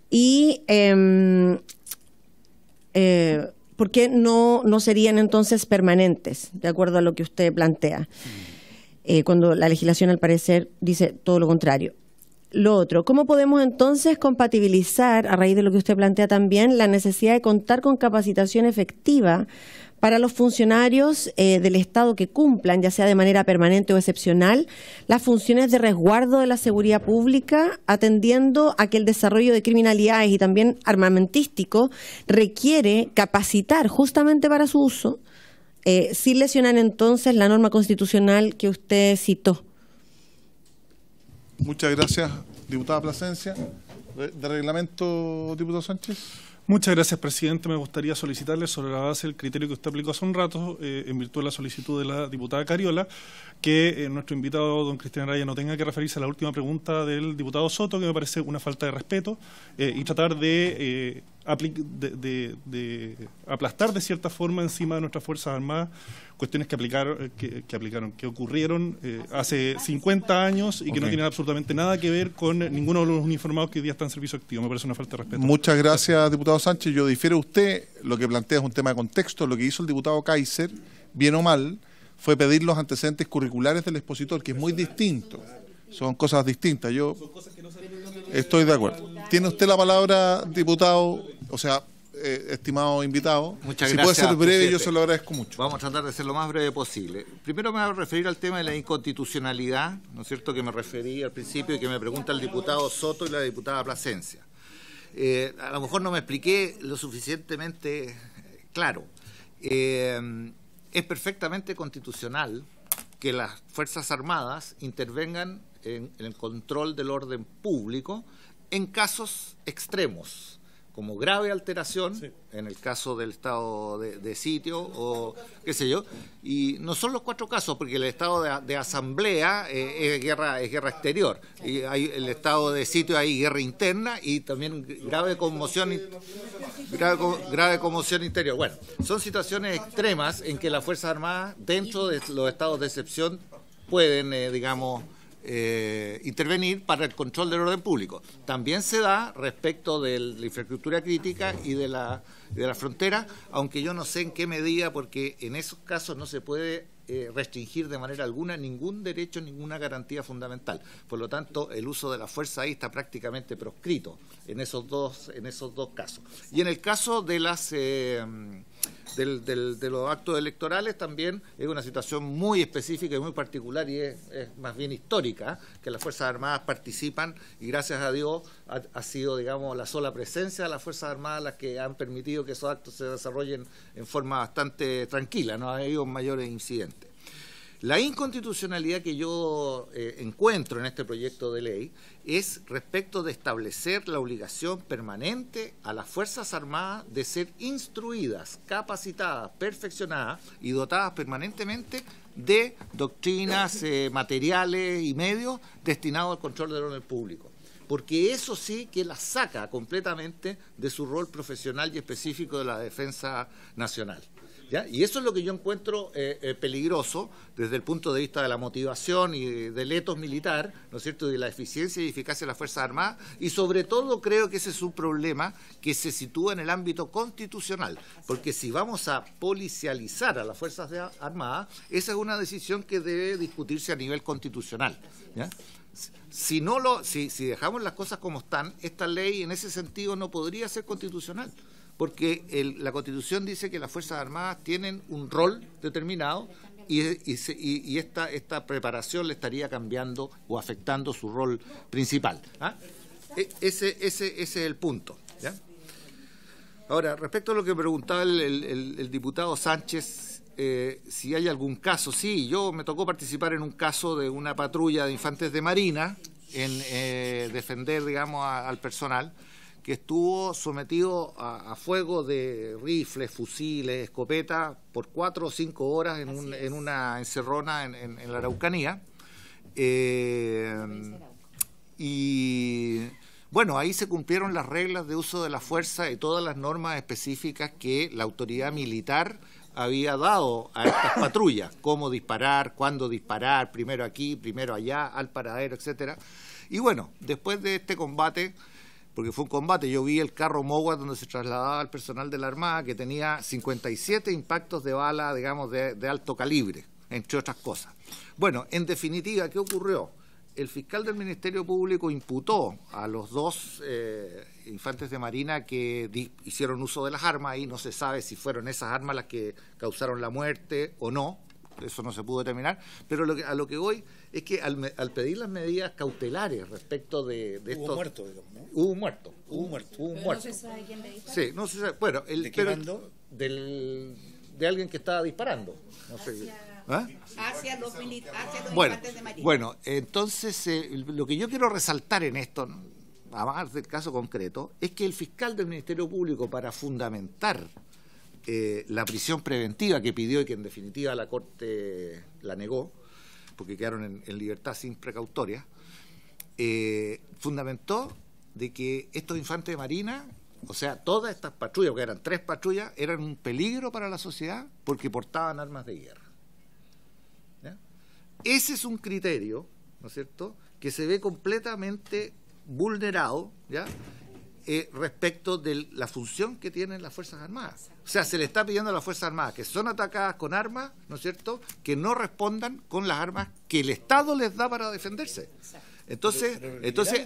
Y ¿por qué no serían entonces permanentes, de acuerdo a lo que usted plantea? Cuando la legislación, al parecer, dice todo lo contrario. lo otro, ¿cómo podemos entonces compatibilizar, a raíz de lo que usted plantea también, la necesidad de contar con capacitación efectiva para los funcionarios del Estado que cumplan, ya sea de manera permanente o excepcional, las funciones de resguardo de la seguridad pública, atendiendo a que el desarrollo de criminalidades y también armamentístico requiere capacitar justamente para su uso, sin lesionar entonces la norma constitucional que usted citó? Muchas gracias, diputada Plasencia. ¿De reglamento, diputado Sánchez? Muchas gracias, presidente. Me gustaría solicitarle, sobre la base del criterio que usted aplicó hace un rato, en virtud de la solicitud de la diputada Cariola, que nuestro invitado, don Cristian Araya, no tenga que referirse a la última pregunta del diputado Soto, que me parece una falta de respeto, y tratar de aplastar de cierta forma encima de nuestras Fuerzas Armadas cuestiones que ocurrieron hace 50 años y que no tienen absolutamente nada que ver con ninguno de los uniformados que hoy día están en servicio activo. Me parece una falta de respeto. Muchas gracias, diputado Sánchez. Yo difiero a usted. Lo que plantea es un tema de contexto. Lo que hizo el diputado Kaiser, bien o mal, fue pedir los antecedentes curriculares del expositor, que es muy distinto. Son cosas distintas. Yo estoy de acuerdo. Tiene usted la palabra, diputado, o sea, estimado invitado. Muchas si gracias, puede ser breve, presidente. yo se lo agradezco mucho. Vamos a tratar de ser lo más breve posible. Primero me voy a referir al tema de la inconstitucionalidad, ¿no es cierto?, que me referí al principio y que me pregunta el diputado Soto y la diputada Plasencia. A lo mejor no me expliqué lo suficientemente claro. Es perfectamente constitucional que las Fuerzas Armadas intervengan en el control del orden público en casos extremos, como grave alteración, en el caso del estado de sitio o qué sé yo, y no son los 4 casos, porque el estado de asamblea es guerra exterior, y hay el estado de sitio, hay guerra interna y también grave conmoción interior. Bueno, son situaciones extremas en que las Fuerzas Armadas, dentro de los estados de excepción, pueden, intervenir para el control del orden público. También se da respecto de la infraestructura crítica y de la frontera, aunque yo no sé en qué medida, porque en esos casos no se puede restringir de manera alguna ningún derecho, ninguna garantía fundamental. Por lo tanto, el uso de la fuerza ahí está prácticamente proscrito en esos dos casos. Y en el caso de de los actos electorales también es una situación muy específica y muy particular, y es más bien histórica, que las Fuerzas Armadas participan, y gracias a Dios ha sido, digamos, la sola presencia de las Fuerzas Armadas las que han permitido que esos actos se desarrollen en forma bastante tranquila, no ha habido mayores incidentes. La inconstitucionalidad que yo encuentro en este proyecto de ley es respecto de establecer la obligación permanente a las Fuerzas Armadas de ser instruidas, capacitadas, perfeccionadas y dotadas permanentemente de doctrinas, materiales y medios destinados al control del orden público. Porque eso sí que las saca completamente de su rol profesional y específico de la defensa nacional. ¿Ya? Y eso es lo que yo encuentro peligroso desde el punto de vista de la motivación y del etos militar, ¿no es cierto?, de la eficiencia y eficacia de las Fuerzas Armadas, y sobre todo creo que ese es un problema que se sitúa en el ámbito constitucional, porque si vamos a policializar a las Fuerzas Armadas, esa es una decisión que debe discutirse a nivel constitucional, ¿ya? Si dejamos las cosas como están, esta ley en ese sentido no podría ser constitucional, porque la Constitución dice que las Fuerzas Armadas tienen un rol determinado y esta preparación le estaría cambiando o afectando su rol principal. ¿Ah? Ese es el punto, ¿ya? Ahora, respecto a lo que preguntaba el diputado Sánchez, si hay algún caso, sí, yo me tocó participar en un caso de una patrulla de infantes de Marina en defender, digamos, al personal, que estuvo sometido a fuego de rifles, fusiles, escopetas por 4 o 5 horas en una encerrona en la Araucanía. Y bueno, ahí se cumplieron las reglas de uso de la fuerza y todas las normas específicas que la autoridad militar había dado a estas patrullas: cómo disparar, cuándo disparar, primero aquí, primero allá, al paradero, etcétera. Y bueno, después de este combate, porque fue un combate, yo vi el carro Mogua donde se trasladaba el personal de la Armada, que tenía 57 impactos de bala, digamos, de alto calibre, entre otras cosas. Bueno, en definitiva, ¿qué ocurrió? el fiscal del Ministerio Público imputó a los dos infantes de Marina que hicieron uso de las armas, y no se sabe si fueron esas armas las que causaron la muerte o no, eso no se pudo determinar, pero a lo que voy es que al pedir las medidas cautelares respecto de estos... Hubo muerto, digamos, ¿no? Hubo un muerto. No se sabe quién le disparó. Sí, no se sabe. Bueno, ¿De qué bando? De alguien que estaba disparando. No sé. ¿Ah? Hacia los Bueno, infantes de Marina. bueno, entonces lo que yo quiero resaltar en esto, ¿no?, además del caso concreto, es que el fiscal del Ministerio Público, para fundamentar la prisión preventiva que pidió y que en definitiva la Corte la negó, porque quedaron en libertad sin precautoria, fundamentó de que estos infantes de Marina, o sea, todas estas patrullas, porque eran 3 patrullas, eran un peligro para la sociedad porque portaban armas de guerra. ¿Ya? Ese es un criterio, ¿no es cierto?, que se ve completamente vulnerado, ¿ya?, respecto de la función que tienen las Fuerzas Armadas. O sea, se le está pidiendo a las Fuerzas Armadas que son atacadas con armas, ¿no es cierto?, que no respondan con las armas que el Estado les da para defenderse. Entonces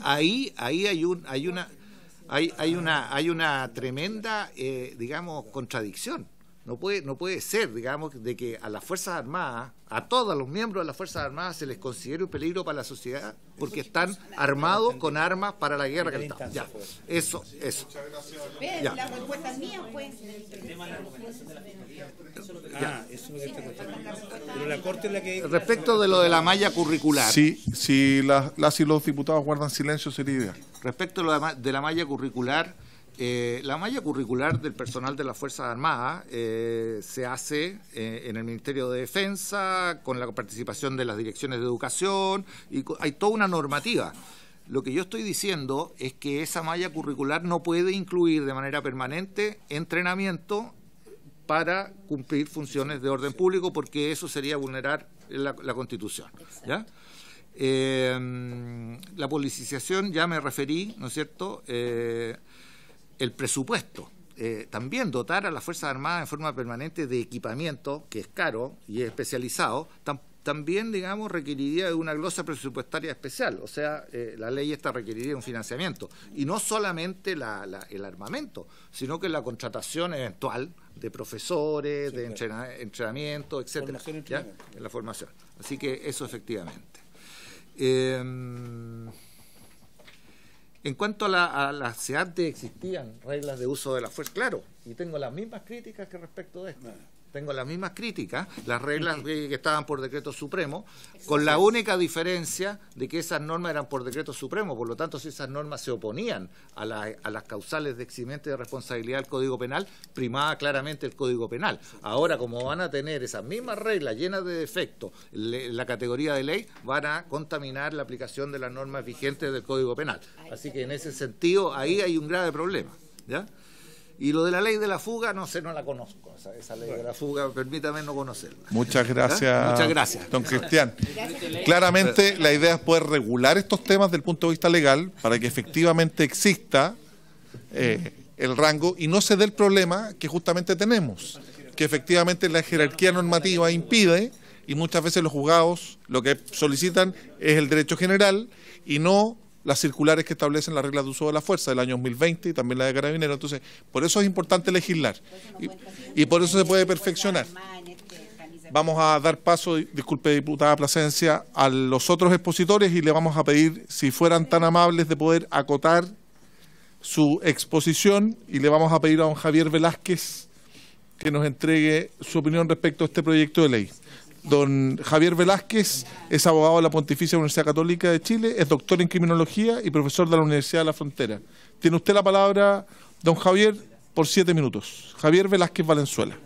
ahí hay una tremenda, digamos, contradicción. No puede ser, digamos, de que a las Fuerzas Armadas, a todos los miembros de las Fuerzas Armadas, se les considere un peligro para la sociedad porque están armados con armas para la guerra que están. Ya, eso. Ya. La respuesta es mía, pues. Pero la Corte es la que... Respecto de lo de la malla curricular. Sí, si las y los diputados guardan silencio sería ideal. Respecto de la malla curricular, la malla curricular del personal de las Fuerzas Armadas se hace en el Ministerio de Defensa, con la participación de las direcciones de educación, y hay toda una normativa. Lo que yo estoy diciendo es que esa malla curricular no puede incluir de manera permanente entrenamiento para cumplir funciones de orden público, porque eso sería vulnerar la Constitución, ¿ya? La politización, ya me referí, ¿no es cierto?, el presupuesto, también dotar a las Fuerzas Armadas en forma permanente de equipamiento, que es caro y es especializado, también, digamos, requeriría de una glosa presupuestaria especial. O sea, la ley esta requeriría un financiamiento. Y no solamente el armamento, sino que la contratación eventual de profesores, de entrenamiento, etcétera, ¿ya?, en la formación. Así que eso efectivamente. En cuanto a la SEAD, existían reglas de uso de la fuerza, claro, y tengo las mismas críticas que respecto de esto. Tengo las mismas críticas, las reglas que estaban por decreto supremo, con la única diferencia de que esas normas eran por decreto supremo. Por lo tanto, si esas normas se oponían a las causales de eximiente de responsabilidad del Código Penal, primaba claramente el Código Penal. Ahora, como van a tener esas mismas reglas llenas de defectos en la categoría de ley, van a contaminar la aplicación de las normas vigentes del Código Penal. Así que en ese sentido, ahí hay un grave problema, ¿ya? Y lo de la ley de la fuga, no sé, no la conozco. Esa ley de la fuga, permítame no conocerla. Muchas gracias, Muchas gracias, don Cristian. Claramente la idea es poder regular estos temas desde el punto de vista legal para que efectivamente exista el rango y no se dé el problema que justamente tenemos, que efectivamente la jerarquía normativa impide, y muchas veces los juzgados lo que solicitan es el derecho general y no las circulares que establecen las reglas de uso de la fuerza del año 2020 y también la de Carabineros. Entonces, por eso es importante legislar y por eso se puede perfeccionar. Vamos a dar paso, disculpe, diputada Plasencia, a los otros expositores y le vamos a pedir, si fueran tan amables, de poder acotar su exposición, y le vamos a pedir a don Javier Velázquez que nos entregue su opinión respecto a este proyecto de ley. Don Javier Velázquez es abogado de la Pontificia Universidad Católica de Chile, es doctor en criminología y profesor de la Universidad de la Frontera. Tiene usted la palabra, don Javier, por 7 minutos. Javier Velázquez Valenzuela.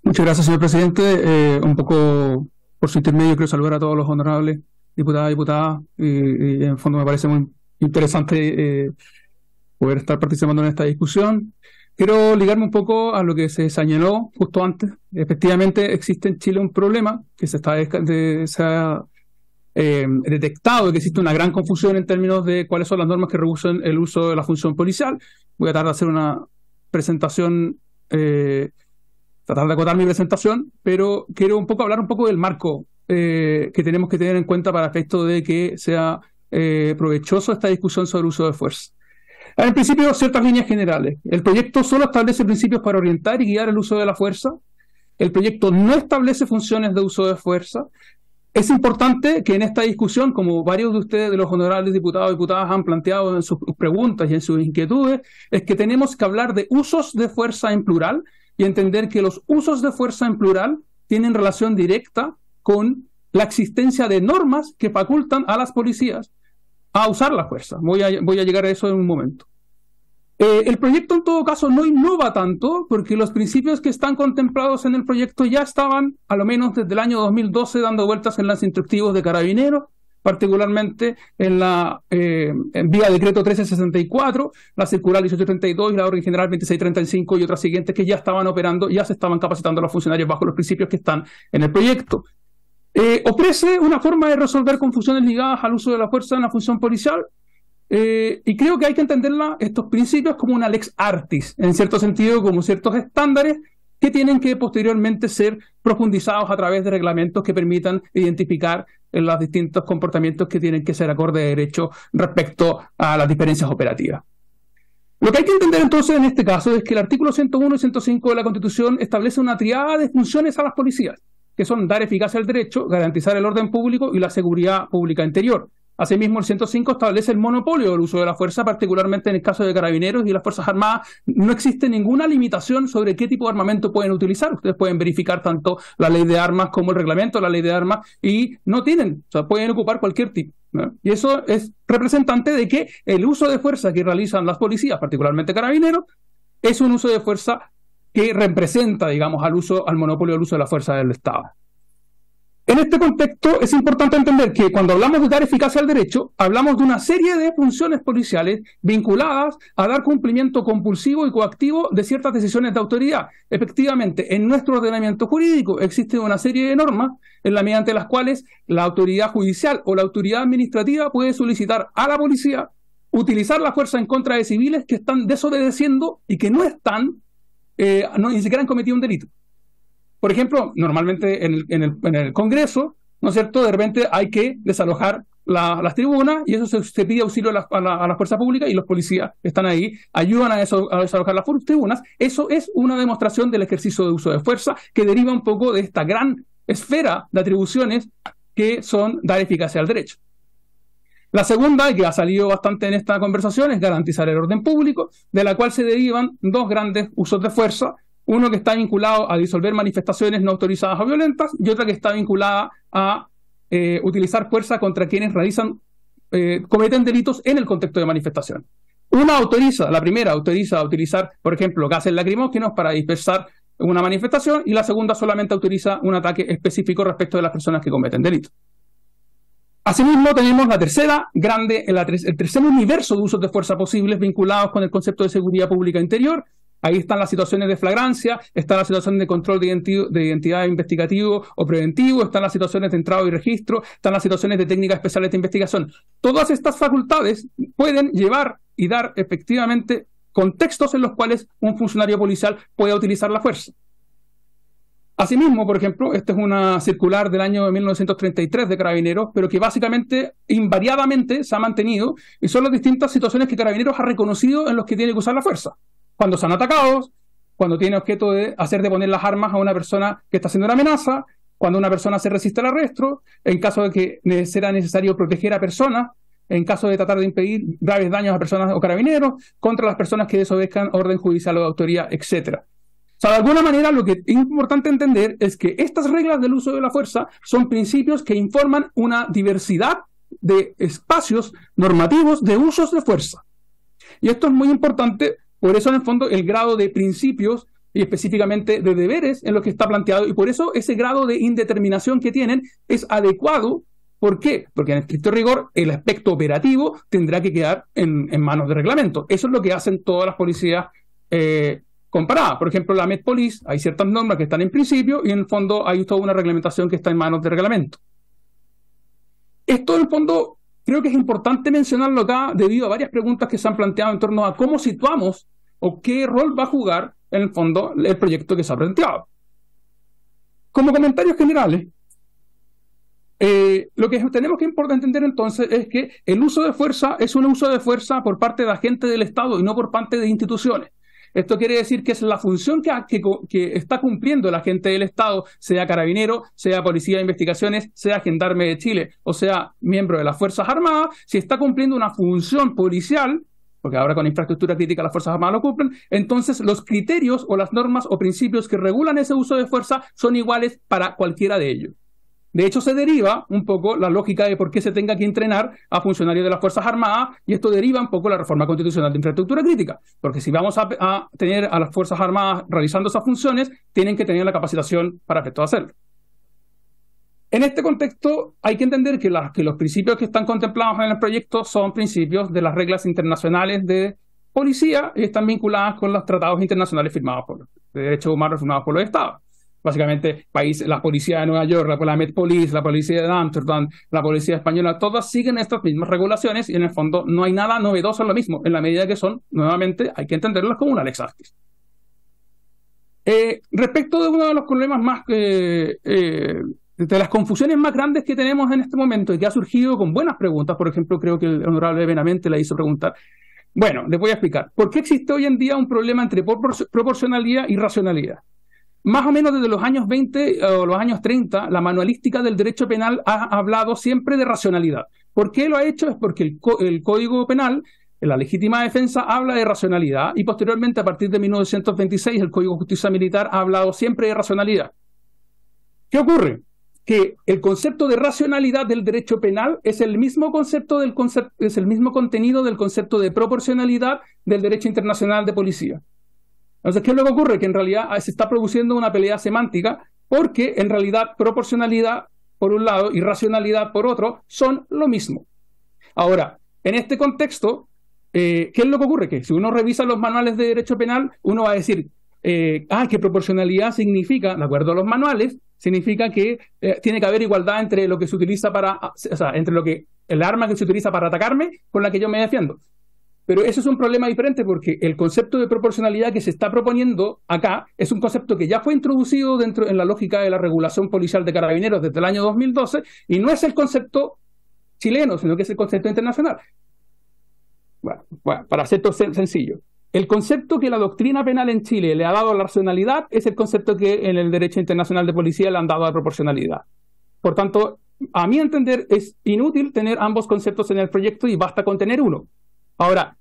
Muchas gracias, señor presidente. Un poco por su intermedio quiero saludar a todos los honorables diputadas y diputadas. Y en el fondo me parece muy interesante poder estar participando en esta discusión. Quiero ligarme un poco a lo que se señaló justo antes. Efectivamente, existe en Chile un problema que se ha detectado, que existe una gran confusión en términos de cuáles son las normas que regulan el uso de la función policial. Voy a tratar de hacer una presentación tratar de acotar mi presentación, pero quiero hablar un poco del marco que tenemos que tener en cuenta para efecto de que sea provechoso esta discusión sobre el uso de fuerza. En principio, ciertas líneas generales. El proyecto solo establece principios para orientar y guiar el uso de la fuerza. El proyecto no establece funciones de uso de fuerza. Es importante que en esta discusión, como varios de ustedes, de los honorables diputados y diputadas, han planteado en sus preguntas y en sus inquietudes, es que tenemos que hablar de usos de fuerza en plural y entender que los usos de fuerza en plural tienen relación directa con la existencia de normas que facultan a las policías a usar la fuerza. Voy a llegar a eso en un momento. El proyecto en todo caso no innova tanto porque los principios que están contemplados en el proyecto ya estaban, a lo menos desde el año 2012, dando vueltas en los instructivos de Carabineros, particularmente en vía decreto 1364, la circular 1832 y la orden general 2635 y otras siguientes que ya estaban operando, ya se estaban capacitando a los funcionarios bajo los principios que están en el proyecto. Ofrece una forma de resolver confusiones ligadas al uso de la fuerza en la función policial. Y creo que hay que entender estos principios como una lex artis, en cierto sentido, como ciertos estándares que tienen que posteriormente ser profundizados a través de reglamentos que permitan identificar los distintos comportamientos que tienen que ser acorde de derecho respecto a las diferencias operativas. Lo que hay que entender entonces en este caso es que el artículo 101 y 105 de la Constitución establece una triada de funciones a las policías, que son dar eficacia al derecho, garantizar el orden público y la seguridad pública interior. Asimismo, el 105 establece el monopolio del uso de la fuerza, particularmente en el caso de Carabineros y las Fuerzas Armadas. No existe ninguna limitación sobre qué tipo de armamento pueden utilizar. Ustedes pueden verificar tanto la ley de armas como el reglamento de la ley de armas y no tienen, o sea, pueden ocupar cualquier tipo, ¿no? Y eso es representante de que el uso de fuerza que realizan las policías, particularmente Carabineros, es un uso de fuerza que representa, digamos, al monopolio del uso de la fuerza del Estado. En este contexto es importante entender que cuando hablamos de dar eficacia al derecho, hablamos de una serie de funciones policiales vinculadas a dar cumplimiento compulsivo y coactivo de ciertas decisiones de autoridad. Efectivamente, en nuestro ordenamiento jurídico existe una serie de normas mediante las cuales la autoridad judicial o la autoridad administrativa puede solicitar a la policía utilizar la fuerza en contra de civiles que están desobedeciendo y que no ni siquiera han cometido un delito. Por ejemplo, normalmente en el Congreso, ¿no es cierto?, de repente hay que desalojar las tribunas y eso se pide auxilio a la fuerza pública y los policías están ahí, ayudan a desalojar las tribunas. Eso es una demostración del ejercicio de uso de fuerza que deriva un poco de esta gran esfera de atribuciones que son dar eficacia al derecho. La segunda, que ha salido bastante en esta conversación, es garantizar el orden público, de la cual se derivan dos grandes usos de fuerza. Uno que está vinculado a disolver manifestaciones no autorizadas o violentas y otra que está vinculada a utilizar fuerza contra quienes cometen delitos en el contexto de manifestación. La primera autoriza a utilizar, por ejemplo, gases lacrimógenos para dispersar una manifestación y la segunda solamente autoriza un ataque específico respecto de las personas que cometen delitos. Asimismo, tenemos la tercera el tercer universo de usos de fuerza posibles vinculados con el concepto de seguridad pública interior. Ahí están las situaciones de flagrancia, están las situaciones de control de identidad investigativo o preventivo, están las situaciones de entrada y registro, están las situaciones de técnicas especiales de investigación. Todas estas facultades pueden llevar y dar efectivamente contextos en los cuales un funcionario policial pueda utilizar la fuerza. Asimismo, por ejemplo, esta es una circular del año 1933 de Carabineros, pero que básicamente, invariadamente, se ha mantenido y son las distintas situaciones que Carabineros ha reconocido en los que tiene que usar la fuerza. Cuando son atacados, cuando tiene objeto de hacer deponer las armas a una persona que está haciendo una amenaza, cuando una persona se resiste al arresto, en caso de que será necesario proteger a personas, en caso de tratar de impedir graves daños a personas o carabineros, contra las personas que desobedezcan orden judicial o de autoridad, etc. O sea, de alguna manera lo que es importante entender es que estas reglas del uso de la fuerza son principios que informan una diversidad de espacios normativos de usos de fuerza. Y esto es muy importante. Por eso, en el fondo, el grado de principios y específicamente de deberes en lo que está planteado, y por eso ese grado de indeterminación que tienen es adecuado. ¿Por qué? Porque en estricto rigor el aspecto operativo tendrá que quedar en manos de reglamento. Eso es lo que hacen todas las policías comparadas. Por ejemplo, la Metpolice, hay ciertas normas que están en principio y en el fondo hay toda una reglamentación que está en manos de reglamento. Esto, en el fondo, creo que es importante mencionarlo acá debido a varias preguntas que se han planteado en torno a cómo situamos o qué rol va a jugar en el fondo el proyecto que se ha planteado. Como comentarios generales, lo que tenemos que entender entonces es que el uso de fuerza es un uso de fuerza por parte de agentes del Estado y no por parte de instituciones. Esto quiere decir que es la función que está cumpliendo el agente del Estado, sea carabinero, sea policía de investigaciones, sea gendarme de Chile, o sea, miembro de las Fuerzas Armadas. Si está cumpliendo una función policial, porque ahora con infraestructura crítica las Fuerzas Armadas lo cumplen, entonces los criterios o las normas o principios que regulan ese uso de fuerza son iguales para cualquiera de ellos. De hecho, se deriva un poco la lógica de por qué se tenga que entrenar a funcionarios de las Fuerzas Armadas, y esto deriva un poco la reforma constitucional de infraestructura crítica, porque si vamos a tener a las Fuerzas Armadas realizando esas funciones, tienen que tener la capacitación para efecto de hacerlo. En este contexto, hay que entender que los principios que están contemplados en el proyecto son principios de las reglas internacionales de policía y están vinculadas con los tratados internacionales firmados de derechos humanos firmados por los Estados. Básicamente, la policía de Nueva York, la Met Police, la policía de Amsterdam, la policía española, todas siguen estas mismas regulaciones y en el fondo no hay nada novedoso en lo mismo, en la medida que son, nuevamente, hay que entenderlas como una lex artis. Respecto de uno de los problemas más, de las confusiones más grandes que tenemos en este momento y que ha surgido con buenas preguntas, por ejemplo, creo que el honorable Benavente la hizo preguntar. Bueno, les voy a explicar. ¿Por qué existe hoy en día un problema entre proporcionalidad y racionalidad? Más o menos desde los años 20 o los años 30, la manualística del derecho penal ha hablado siempre de racionalidad. ¿Por qué lo ha hecho? Es porque el Código Penal, la legítima defensa, habla de racionalidad y posteriormente, a partir de 1926, el Código de Justicia Militar ha hablado siempre de racionalidad. ¿Qué ocurre? Que el concepto de racionalidad del derecho penal es el mismo es el mismo contenido del concepto de proporcionalidad del derecho internacional de policía. Entonces, ¿qué es lo que ocurre? Que en realidad se está produciendo una pelea semántica porque en realidad proporcionalidad por un lado y racionalidad por otro son lo mismo. Ahora, en este contexto, ¿qué es lo que ocurre? Que si uno revisa los manuales de derecho penal, uno va a decir, que proporcionalidad significa, de acuerdo a los manuales, significa que tiene que haber igualdad entre lo que se utiliza entre el arma que se utiliza para atacarme con la que yo me defiendo. Pero eso es un problema diferente porque el concepto de proporcionalidad que se está proponiendo acá es un concepto que ya fue introducido en la lógica de la regulación policial de carabineros desde el año 2012 y no es el concepto chileno, sino que es el concepto internacional. Bueno, para hacerlo sencillo. El concepto que la doctrina penal en Chile le ha dado a la racionalidad es el concepto que en el derecho internacional de policía le han dado a la proporcionalidad. Por tanto, a mi entender, es inútil tener ambos conceptos en el proyecto y basta con tener uno. Ahora,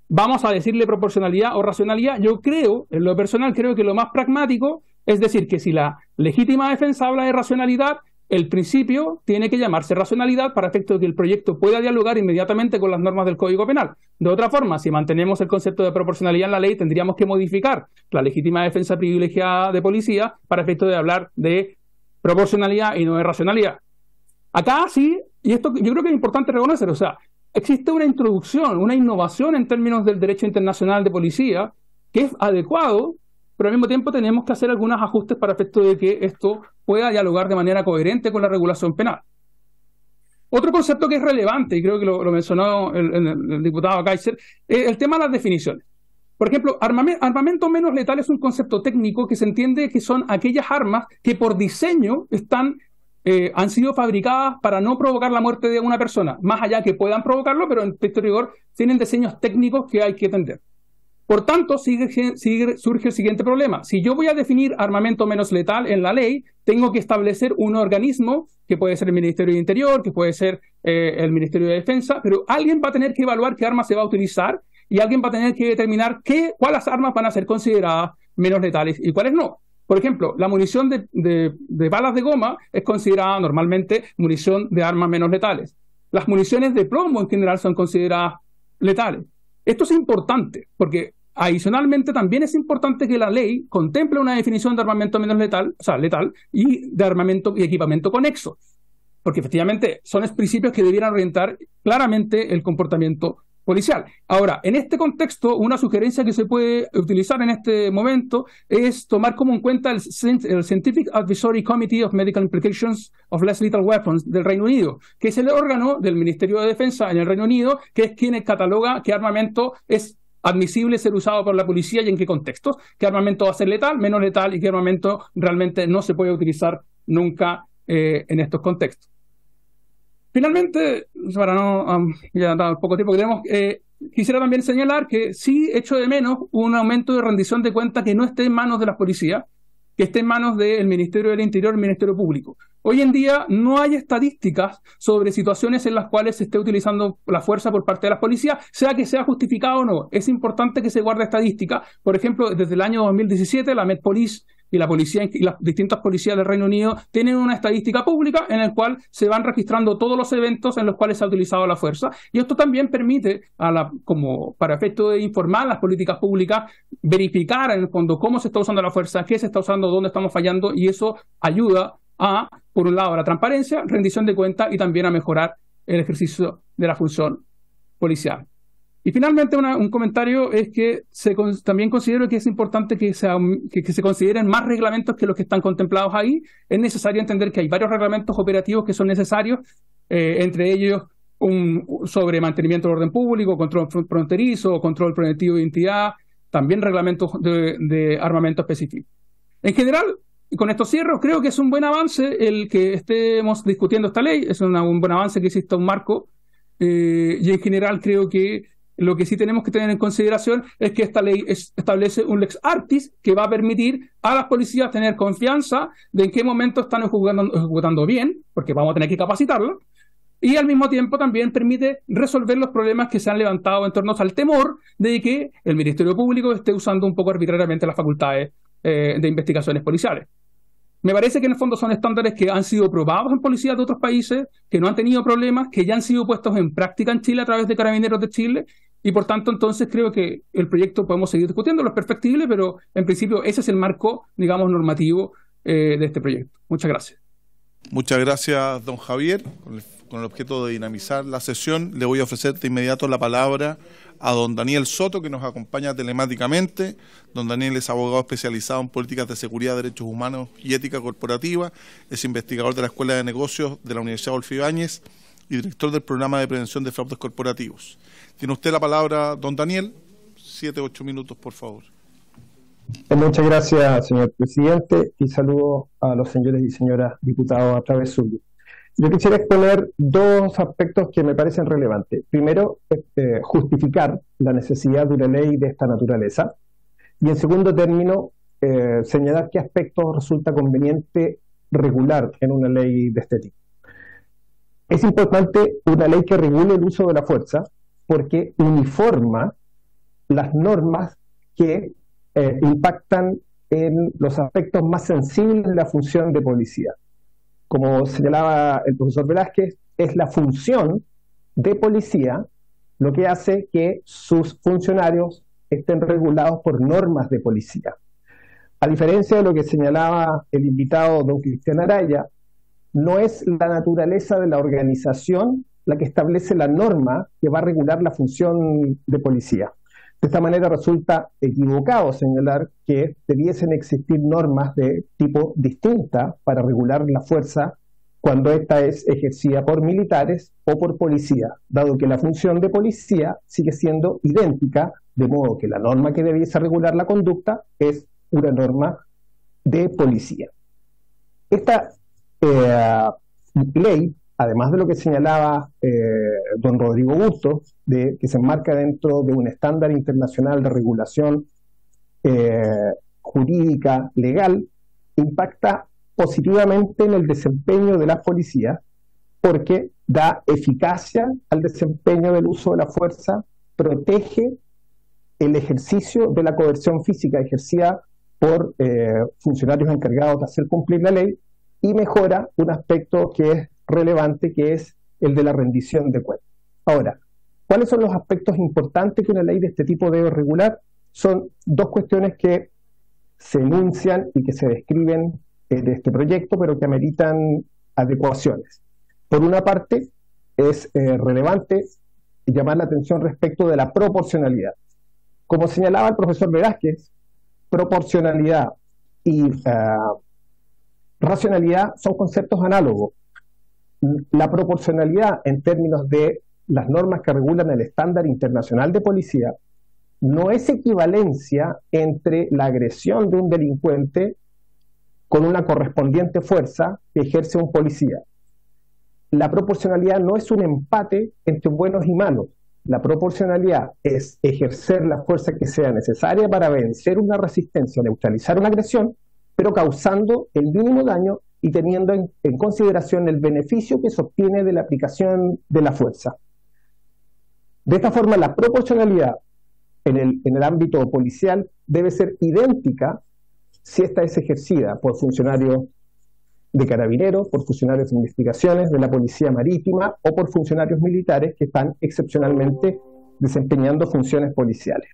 ¿vamos a decirle proporcionalidad o racionalidad? Yo creo, en lo personal, creo que lo más pragmático es decir que si la legítima defensa habla de racionalidad, el principio tiene que llamarse racionalidad para efecto de que el proyecto pueda dialogar inmediatamente con las normas del Código Penal. De otra forma, si mantenemos el concepto de proporcionalidad en la ley, tendríamos que modificar la legítima defensa privilegiada de policía para efecto de hablar de proporcionalidad y no de racionalidad. Acá sí, y esto yo creo que es importante reconocer, o sea, existe una introducción, una innovación en términos del derecho internacional de policía que es adecuado, pero al mismo tiempo tenemos que hacer algunos ajustes para efecto de que esto pueda dialogar de manera coherente con la regulación penal. Otro concepto que es relevante, y creo que lo mencionó el diputado Kaiser, es el tema de las definiciones. Por ejemplo, armamento menos letal es un concepto técnico que se entiende que son aquellas armas que por diseño han sido fabricadas para no provocar la muerte de una persona, más allá que puedan provocarlo, pero en estricto rigor tienen diseños técnicos que hay que atender. Por tanto, surge el siguiente problema. Si yo voy a definir armamento menos letal en la ley, tengo que establecer un organismo, que puede ser el Ministerio de Interior, que puede ser el Ministerio de Defensa, pero alguien va a tener que evaluar qué arma se va a utilizar y alguien va a tener que determinar cuáles armas van a ser consideradas menos letales y cuáles no. Por ejemplo, la munición de balas de goma es considerada normalmente munición de armas menos letales. Las municiones de plomo en general son consideradas letales. Esto es importante porque adicionalmente también es importante que la ley contemple una definición de armamento menos letal, o sea, letal, y de armamento y equipamiento conexo, porque efectivamente son principios que debieran orientar claramente el comportamiento policial. Ahora, en este contexto, una sugerencia que se puede utilizar en este momento es tomar como en cuenta el Scientific Advisory Committee of Medical Implications of Less Lethal Weapons del Reino Unido, que es el órgano del Ministerio de Defensa en el Reino Unido, que es quien cataloga qué armamento es admisible ser usado por la policía y en qué contextos, qué armamento va a ser letal, menos letal y qué armamento realmente no se puede utilizar nunca en estos contextos. Finalmente, para no ya dar poco tiempo que tenemos, quisiera también señalar que sí echo de menos un aumento de rendición de cuentas que no esté en manos de las policías, que esté en manos del Ministerio del Interior y el Ministerio Público. Hoy en día no hay estadísticas sobre situaciones en las cuales se esté utilizando la fuerza por parte de las policías, sea que sea justificado o no. Es importante que se guarde estadística. Por ejemplo, desde el año 2017, la Met Police y la policía y las distintas policías del Reino Unido tienen una estadística pública en la cual se van registrando todos los eventos en los cuales se ha utilizado la fuerza, y esto también permite, como para efecto de informar las políticas públicas, verificar en el fondo cómo se está usando la fuerza, qué se está usando, dónde estamos fallando, y eso ayuda a, por un lado, a la transparencia, rendición de cuentas y también a mejorar el ejercicio de la función policial. Y finalmente un comentario es que también considero que es importante que se consideren más reglamentos que los que están contemplados ahí. Es necesario entender que hay varios reglamentos operativos que son necesarios, entre ellos sobre mantenimiento del orden público, control fronterizo, control preventivo de identidad, también reglamentos de armamento específico. En general, y con esto cierro, creo que es un buen avance el que estemos discutiendo esta ley, es un buen avance que exista un marco, y en general creo que lo que sí tenemos que tener en consideración es que esta ley establece un lex artis que va a permitir a las policías tener confianza de en qué momento están ejecutando bien, porque vamos a tener que capacitarlo, y al mismo tiempo también permite resolver los problemas que se han levantado en torno al temor de que el Ministerio Público esté usando un poco arbitrariamente las facultades de investigaciones policiales. Me parece que en el fondo son estándares que han sido probados en policías de otros países, que no han tenido problemas, que ya han sido puestos en práctica en Chile a través de Carabineros de Chile, y por tanto entonces creo que el proyecto podemos seguir discutiendo, es perfectible, pero en principio ese es el marco, digamos, normativo de este proyecto. Muchas gracias. Muchas gracias, don Javier. Con el objeto de dinamizar la sesión, le voy a ofrecer de inmediato la palabra a don Daniel Soto, que nos acompaña telemáticamente. Don Daniel es abogado especializado en políticas de seguridad, derechos humanos y ética corporativa, es investigador de la Escuela de Negocios de la Universidad Adolfo Ibáñez y director del Programa de Prevención de Fraudes Corporativos. Tiene usted la palabra, don Daniel. 7-8 minutos, por favor. Muchas gracias, señor presidente, y saludo a los señores y señoras diputados a través suyo. Yo quisiera exponer dos aspectos que me parecen relevantes. Primero, justificar la necesidad de una ley de esta naturaleza. Y en segundo término, señalar qué aspectos resulta conveniente regular en una ley de este tipo. Es importante una ley que regule el uso de la fuerza porque uniforma las normas que impactan en los aspectos más sensibles de la función de policía. Como señalaba el profesor Velázquez, es la función de policía lo que hace que sus funcionarios estén regulados por normas de policía. A diferencia de lo que señalaba el invitado don Cristian Araya, no es la naturaleza de la organización la que establece la norma que va a regular la función de policía. De esta manera resulta equivocado señalar que debiesen existir normas de tipo distinta para regular la fuerza cuando ésta es ejercida por militares o por policía, dado que la función de policía sigue siendo idéntica, de modo que la norma que debiese regular la conducta es una norma de policía. Esta ley, además de lo que señalaba don Rodrigo Bustos, de que se enmarca dentro de un estándar internacional de regulación jurídica, legal, impacta positivamente en el desempeño de las policías porque da eficacia al desempeño del uso de la fuerza, protege el ejercicio de la coerción física ejercida por funcionarios encargados de hacer cumplir la ley y mejora un aspecto que es relevante, que es el de la rendición de cuentas. Ahora, ¿cuáles son los aspectos importantes que una ley de este tipo debe regular? Son dos cuestiones que se enuncian y que se describen de este proyecto, pero que ameritan adecuaciones. Por una parte, es relevante llamar la atención respecto de la proporcionalidad. Como señalaba el profesor Velázquez, proporcionalidad y racionalidad son conceptos análogos. La proporcionalidad en términos de las normas que regulan el estándar internacional de policía no es equivalencia entre la agresión de un delincuente con una correspondiente fuerza que ejerce un policía. La proporcionalidad no es un empate entre buenos y malos. La proporcionalidad es ejercer la fuerza que sea necesaria para vencer una resistencia, neutralizar una agresión, pero causando el mínimo daño y teniendo en consideración el beneficio que se obtiene de la aplicación de la fuerza. De esta forma, la proporcionalidad en el ámbito policial debe ser idéntica si esta es ejercida por funcionarios de carabineros, por funcionarios de investigaciones, de la policía marítima o por funcionarios militares que están excepcionalmente desempeñando funciones policiales.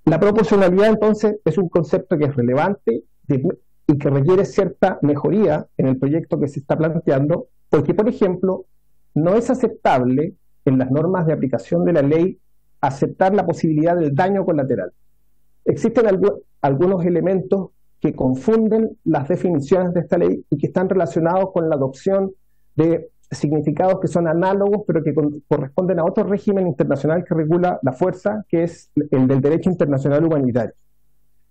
La proporcionalidad, entonces, es un concepto que es relevante y que requiere cierta mejoría en el proyecto que se está planteando, porque, por ejemplo, no es aceptable en las normas de aplicación de la ley aceptar la posibilidad del daño colateral. Existen algunos elementos que confunden las definiciones de esta ley y que están relacionados con la adopción de significados que son análogos, pero que corresponden a otro régimen internacional que regula la fuerza, que es el del derecho internacional humanitario.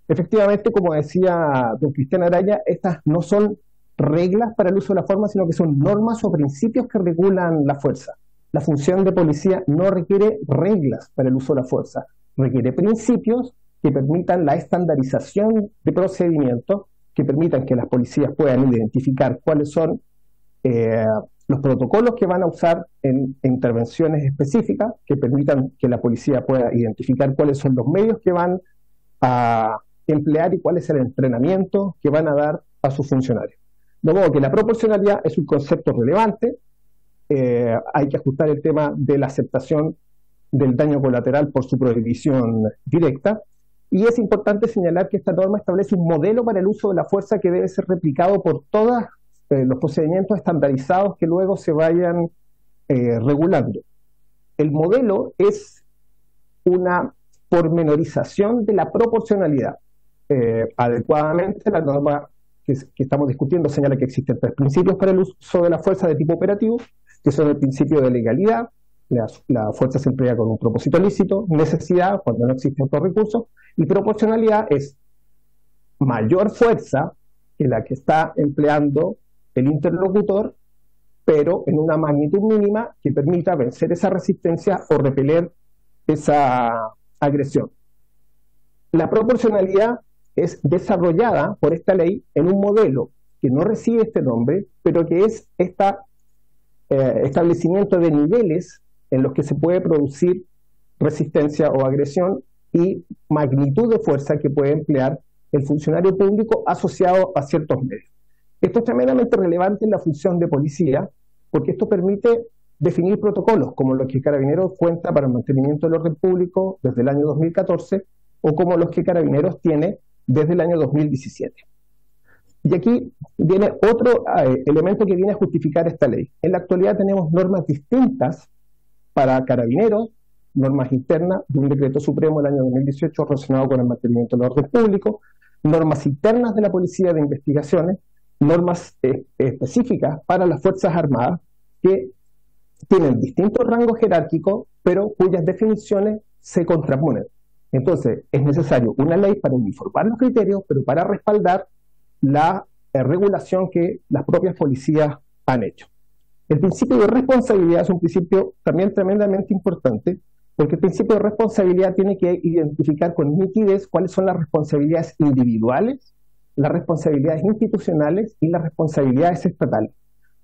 Efectivamente, como decía don Cristian Araya, estas no son reglas para el uso de la fuerza, sino que son normas o principios que regulan la fuerza. La función de policía no requiere reglas para el uso de la fuerza, requiere principios que permitan la estandarización de procedimientos, que permitan que las policías puedan identificar cuáles son los protocolos que van a usar en intervenciones específicas, que permitan que la policía pueda identificar cuáles son los medios que van a emplear y cuál es el entrenamiento que van a dar a sus funcionarios. De modo que la proporcionalidad es un concepto relevante. Hay que ajustar el tema de la aceptación del daño colateral por su prohibición directa, y es importante señalar que esta norma establece un modelo para el uso de la fuerza que debe ser replicado por todos los procedimientos estandarizados que luego se vayan regulando. El modelo es una pormenorización de la proporcionalidad. Adecuadamente, la norma que estamos discutiendo señala que existen 3 principios para el uso de la fuerza de tipo operativo, que son el principio de legalidad, la fuerza se emplea con un propósito lícito, necesidad, cuando no existe otro recurso, y proporcionalidad es mayor fuerza que la que está empleando el interlocutor, pero en una magnitud mínima que permita vencer esa resistencia o repeler esa agresión. La proporcionalidad es desarrollada por esta ley en un modelo que no recibe este nombre, pero que es establecimiento de niveles en los que se puede producir resistencia o agresión y magnitud de fuerza que puede emplear el funcionario público asociado a ciertos medios. Esto es tremendamente relevante en la función de policía, porque esto permite definir protocolos, como los que Carabineros cuenta para el mantenimiento del orden público desde el año 2014, o como los que Carabineros tiene desde el año 2017. Y aquí viene otro elemento que viene a justificar esta ley. En la actualidad tenemos normas distintas para Carabineros, normas internas de un decreto supremo del año 2018 relacionado con el mantenimiento del orden público, normas internas de la Policía de Investigaciones, normas específicas para las Fuerzas Armadas que tienen distintos rangos jerárquicos, pero cuyas definiciones se contraponen. Entonces, es necesario una ley para uniformar los criterios, pero para respaldar la regulación que las propias policías han hecho. El principio de responsabilidad es un principio también tremendamente importante, porque el principio de responsabilidad tiene que identificar con nitidez cuáles son las responsabilidades individuales, las responsabilidades institucionales y las responsabilidades estatales.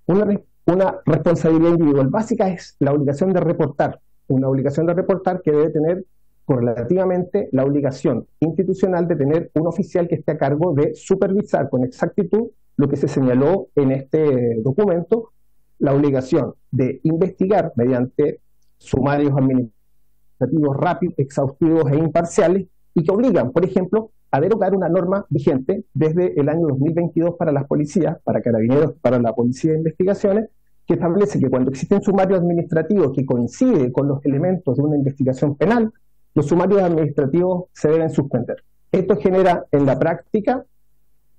Una responsabilidad individual básica es la obligación de reportar, una obligación de reportar que debe tener correlativamente la obligación institucional de tener un oficial que esté a cargo de supervisar con exactitud lo que se señaló en este documento, la obligación de investigar mediante sumarios administrativos rápidos, exhaustivos e imparciales, y que obligan, por ejemplo, a derogar una norma vigente desde el año 2022 para las policías, para Carabineros, para la Policía de Investigaciones, que establece que cuando existen sumarios administrativos que coinciden con los elementos de una investigación penal, los sumarios administrativos se deben suspender. Esto genera en la práctica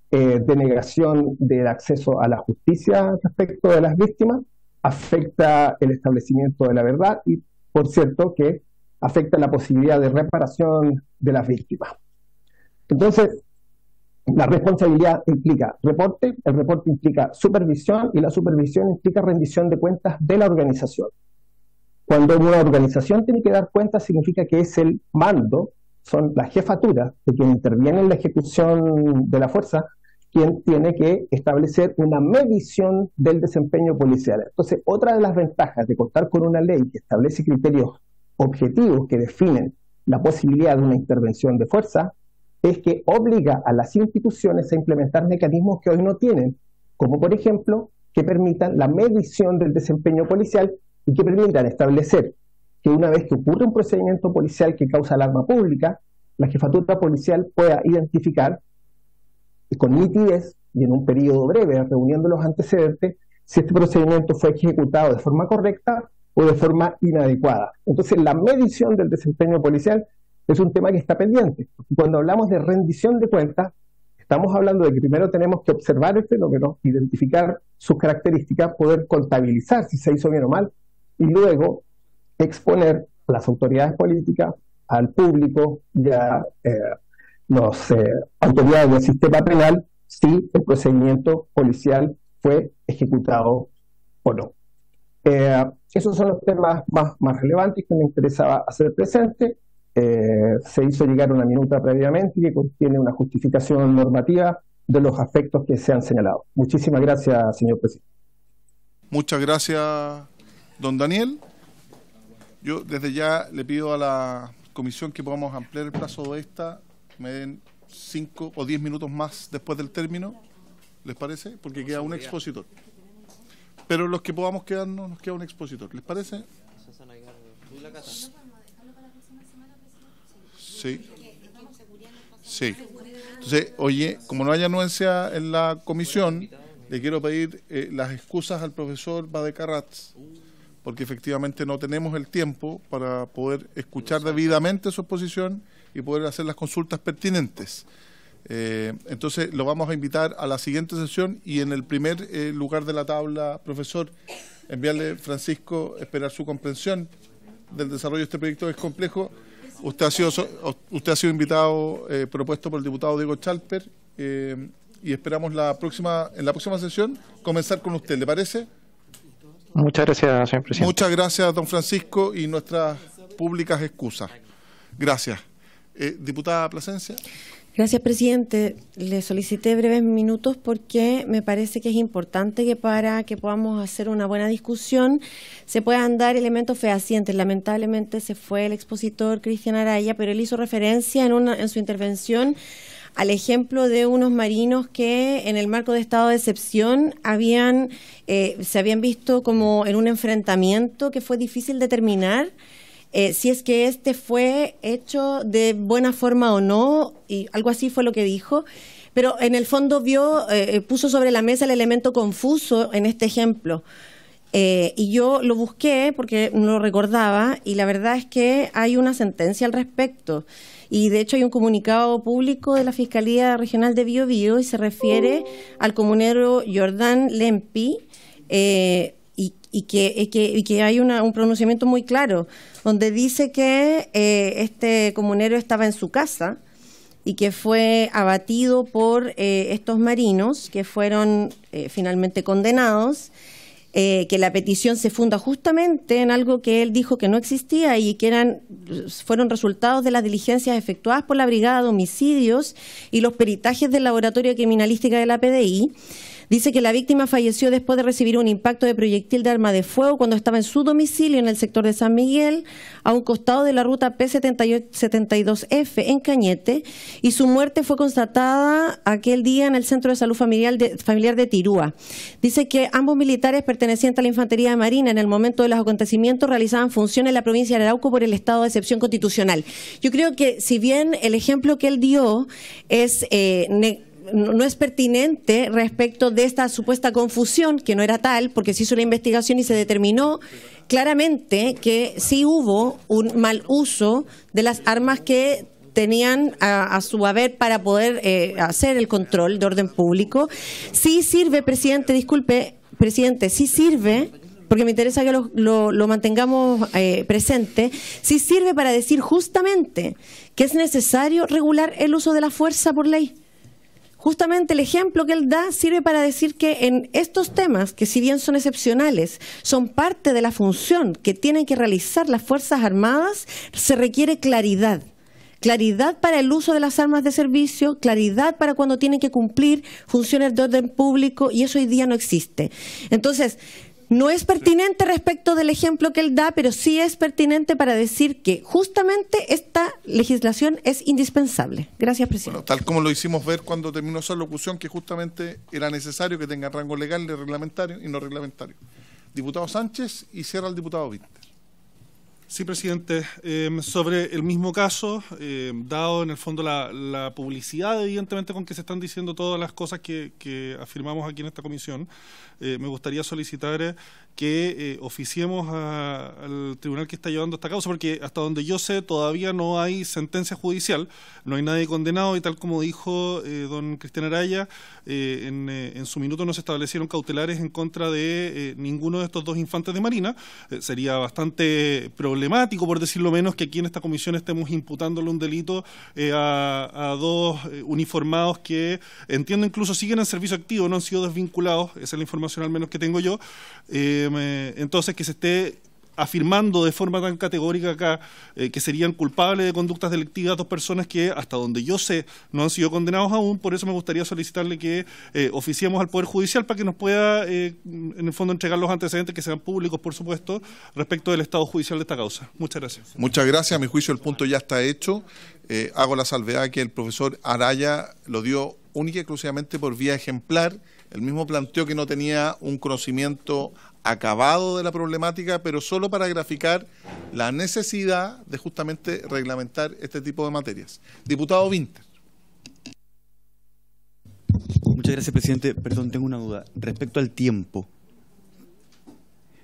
denegación del acceso a la justicia respecto de las víctimas, afecta el establecimiento de la verdad y, por cierto, que afecta la posibilidad de reparación de las víctimas. Entonces, la responsabilidad implica reporte, el reporte implica supervisión y la supervisión implica rendición de cuentas de la organización. Cuando una organización tiene que dar cuentas, significa que es el mando, son las jefaturas de quien interviene en la ejecución de la fuerza, quien tiene que establecer una medición del desempeño policial. Entonces, otra de las ventajas de contar con una ley que establece criterios objetivos que definen la posibilidad de una intervención de fuerza es que obliga a las instituciones a implementar mecanismos que hoy no tienen, como por ejemplo, que permitan la medición del desempeño policial y que permitan establecer que una vez que ocurre un procedimiento policial que causa alarma pública, la jefatura policial pueda identificar con nitidez y en un periodo breve, reuniendo los antecedentes, si este procedimiento fue ejecutado de forma correcta o de forma inadecuada. Entonces, la medición del desempeño policial es un tema que está pendiente. Cuando hablamos de rendición de cuentas, estamos hablando de que primero tenemos que observar el fenómeno, identificar sus características, poder contabilizar si se hizo bien o mal, y luego exponer a las autoridades políticas, al público y a las autoridades del sistema penal si el procedimiento policial fue ejecutado o no. Esos son los temas más relevantes que me interesaba hacer presente. Se hizo llegar una minuta previamente que contiene una justificación normativa de los aspectos que se han señalado. Muchísimas gracias, señor presidente. Muchas gracias, don Daniel. Yo desde ya le pido a la comisión que podamos ampliar el plazo de esta, me den 5 o 10 minutos más después del término, ¿les parece? Porque queda un expositor. Pero los que podamos quedarnos, nos queda un expositor, ¿les parece? Sí. Sí. Entonces, oye, como no hay anuencia en la comisión, le quiero pedir las excusas al profesor Badecarratz, porque efectivamente no tenemos el tiempo para poder escuchar debidamente su exposición y poder hacer las consultas pertinentes. Entonces, lo vamos a invitar a la siguiente sesión y en el primer lugar de la tabla, profesor, enviarle, Francisco, esperar su comprensión del desarrollo de este proyecto que es complejo. Usted ha sido invitado, propuesto por el diputado Diego Chalper, y esperamos en la próxima sesión comenzar con usted, ¿le parece? Muchas gracias, señor presidente. Muchas gracias, don Francisco, y nuestras públicas excusas. Gracias. Diputada Plasencia. Gracias, presidente. Le solicité breves minutos porque me parece que es importante que para que podamos hacer una buena discusión se puedan dar elementos fehacientes. Lamentablemente se fue el expositor Cristian Araya, pero él hizo referencia en su intervención al ejemplo de unos marinos que en el marco de estado de excepción se habían visto como en un enfrentamiento que fue difícil determinar si es que este fue hecho de buena forma o no, y algo así fue lo que dijo, pero en el fondo puso sobre la mesa el elemento confuso en este ejemplo. Y yo lo busqué porque no lo recordaba, y la verdad es que hay una sentencia al respecto. Y de hecho hay un comunicado público de la Fiscalía Regional de Biobío y se refiere al comunero Jordán Lempi, y que hay un pronunciamiento muy claro, donde dice que este comunero estaba en su casa y que fue abatido por estos marinos que fueron finalmente condenados, que la petición se funda justamente en algo que él dijo que no existía y que fueron resultados de las diligencias efectuadas por la Brigada de Homicidios y los peritajes del Laboratorio de Criminalística de la PDI. Dice que la víctima falleció después de recibir un impacto de proyectil de arma de fuego cuando estaba en su domicilio en el sector de San Miguel, a un costado de la ruta P72F en Cañete, y su muerte fue constatada aquel día en el Centro de Salud Familiar de Tirúa. Dice que ambos militares pertenecientes a la Infantería de Marina en el momento de los acontecimientos realizaban funciones en la provincia de Arauco por el estado de excepción constitucional. Yo creo que si bien el ejemplo que él dio no es pertinente respecto de esta supuesta confusión, que no era tal, porque se hizo la investigación y se determinó claramente que sí hubo un mal uso de las armas que tenían a su haber para poder hacer el control de orden público. Sí sirve, presidente, disculpe, presidente, sí sirve porque me interesa que lo mantengamos presente, sí sirve para decir justamente que es necesario regular el uso de la fuerza por ley. Justamente el ejemplo que él da sirve para decir que en estos temas, que si bien son excepcionales, son parte de la función que tienen que realizar las Fuerzas Armadas, se requiere claridad. Claridad para el uso de las armas de servicio, claridad para cuando tienen que cumplir funciones de orden público, y eso hoy día no existe. Entonces, no es pertinente respecto del ejemplo que él da, pero sí es pertinente para decir que justamente esta legislación es indispensable. Gracias, presidente. Bueno, tal como lo hicimos ver cuando terminó esa locución, que justamente era necesario que tenga rango legal de reglamentario y no reglamentario. Diputado Sánchez, y cierra el diputado Winter. Sí, presidente. Sobre el mismo caso, dado en el fondo la publicidad, evidentemente, con que se están diciendo todas las cosas que afirmamos aquí en esta comisión, me gustaría solicitar que oficiemos al tribunal que está llevando esta causa, porque hasta donde yo sé todavía no hay sentencia judicial, no hay nadie condenado, y tal como dijo don Cristian Araya, en su minuto no se establecieron cautelares en contra de ninguno de estos dos infantes de Marina. Sería bastante problemático, por decirlo menos, que aquí en esta comisión estemos imputándole un delito a dos uniformados que, entiendo, incluso siguen en servicio activo, no han sido desvinculados, esa es la información al menos que tengo yo. Entonces, que se esté afirmando de forma tan categórica acá que serían culpables de conductas delictivas dos personas que, hasta donde yo sé, no han sido condenados aún. Por eso me gustaría solicitarle que oficiemos al Poder Judicial para que nos pueda, en el fondo, entregar los antecedentes, que sean públicos, por supuesto, respecto del estado judicial de esta causa. Muchas gracias. Muchas gracias. A mi juicio el punto ya está hecho. Hago la salvedad que el profesor Araya lo dio única y exclusivamente por vía ejemplar. Él mismo planteó que no tenía un conocimiento acabado de la problemática, pero solo para graficar la necesidad de justamente reglamentar este tipo de materias. Diputado Winter. Muchas gracias, presidente. Perdón, tengo una duda. Respecto al tiempo.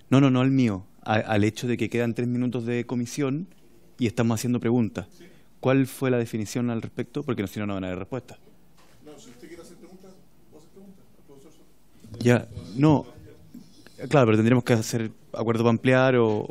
No al mío. Al hecho de que quedan 3 minutos de comisión y estamos haciendo preguntas. ¿Cuál fue la definición al respecto? Porque si no, no van a haber respuesta. No, si usted quiere hacer preguntas, ¿puedo hacer preguntas al profesor Soto? Ya, no. Claro, pero tendríamos que hacer acuerdo para ampliar o...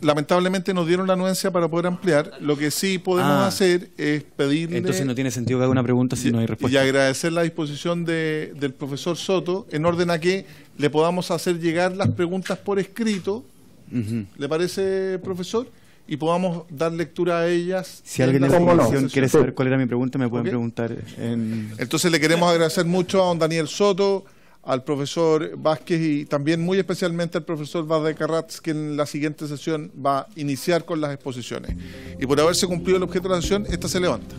Lamentablemente nos dieron la anuencia para poder ampliar. Lo que sí podemos hacer es pedirle... Entonces no tiene sentido que haga una pregunta si no hay respuesta. Y agradecer la disposición del profesor Soto en orden a que le podamos hacer llegar las preguntas por escrito. ¿Le parece, profesor? Y podamos dar lectura a ellas. Si alguien en la comisión quiere saber cuál era mi pregunta, me pueden preguntar. Entonces le queremos agradecer mucho a don Daniel Soto, al profesor Vázquez y también muy especialmente al profesor Valdecarratz, que en la siguiente sesión va a iniciar con las exposiciones. Y por haberse cumplido el objeto de la sesión, esta se levanta.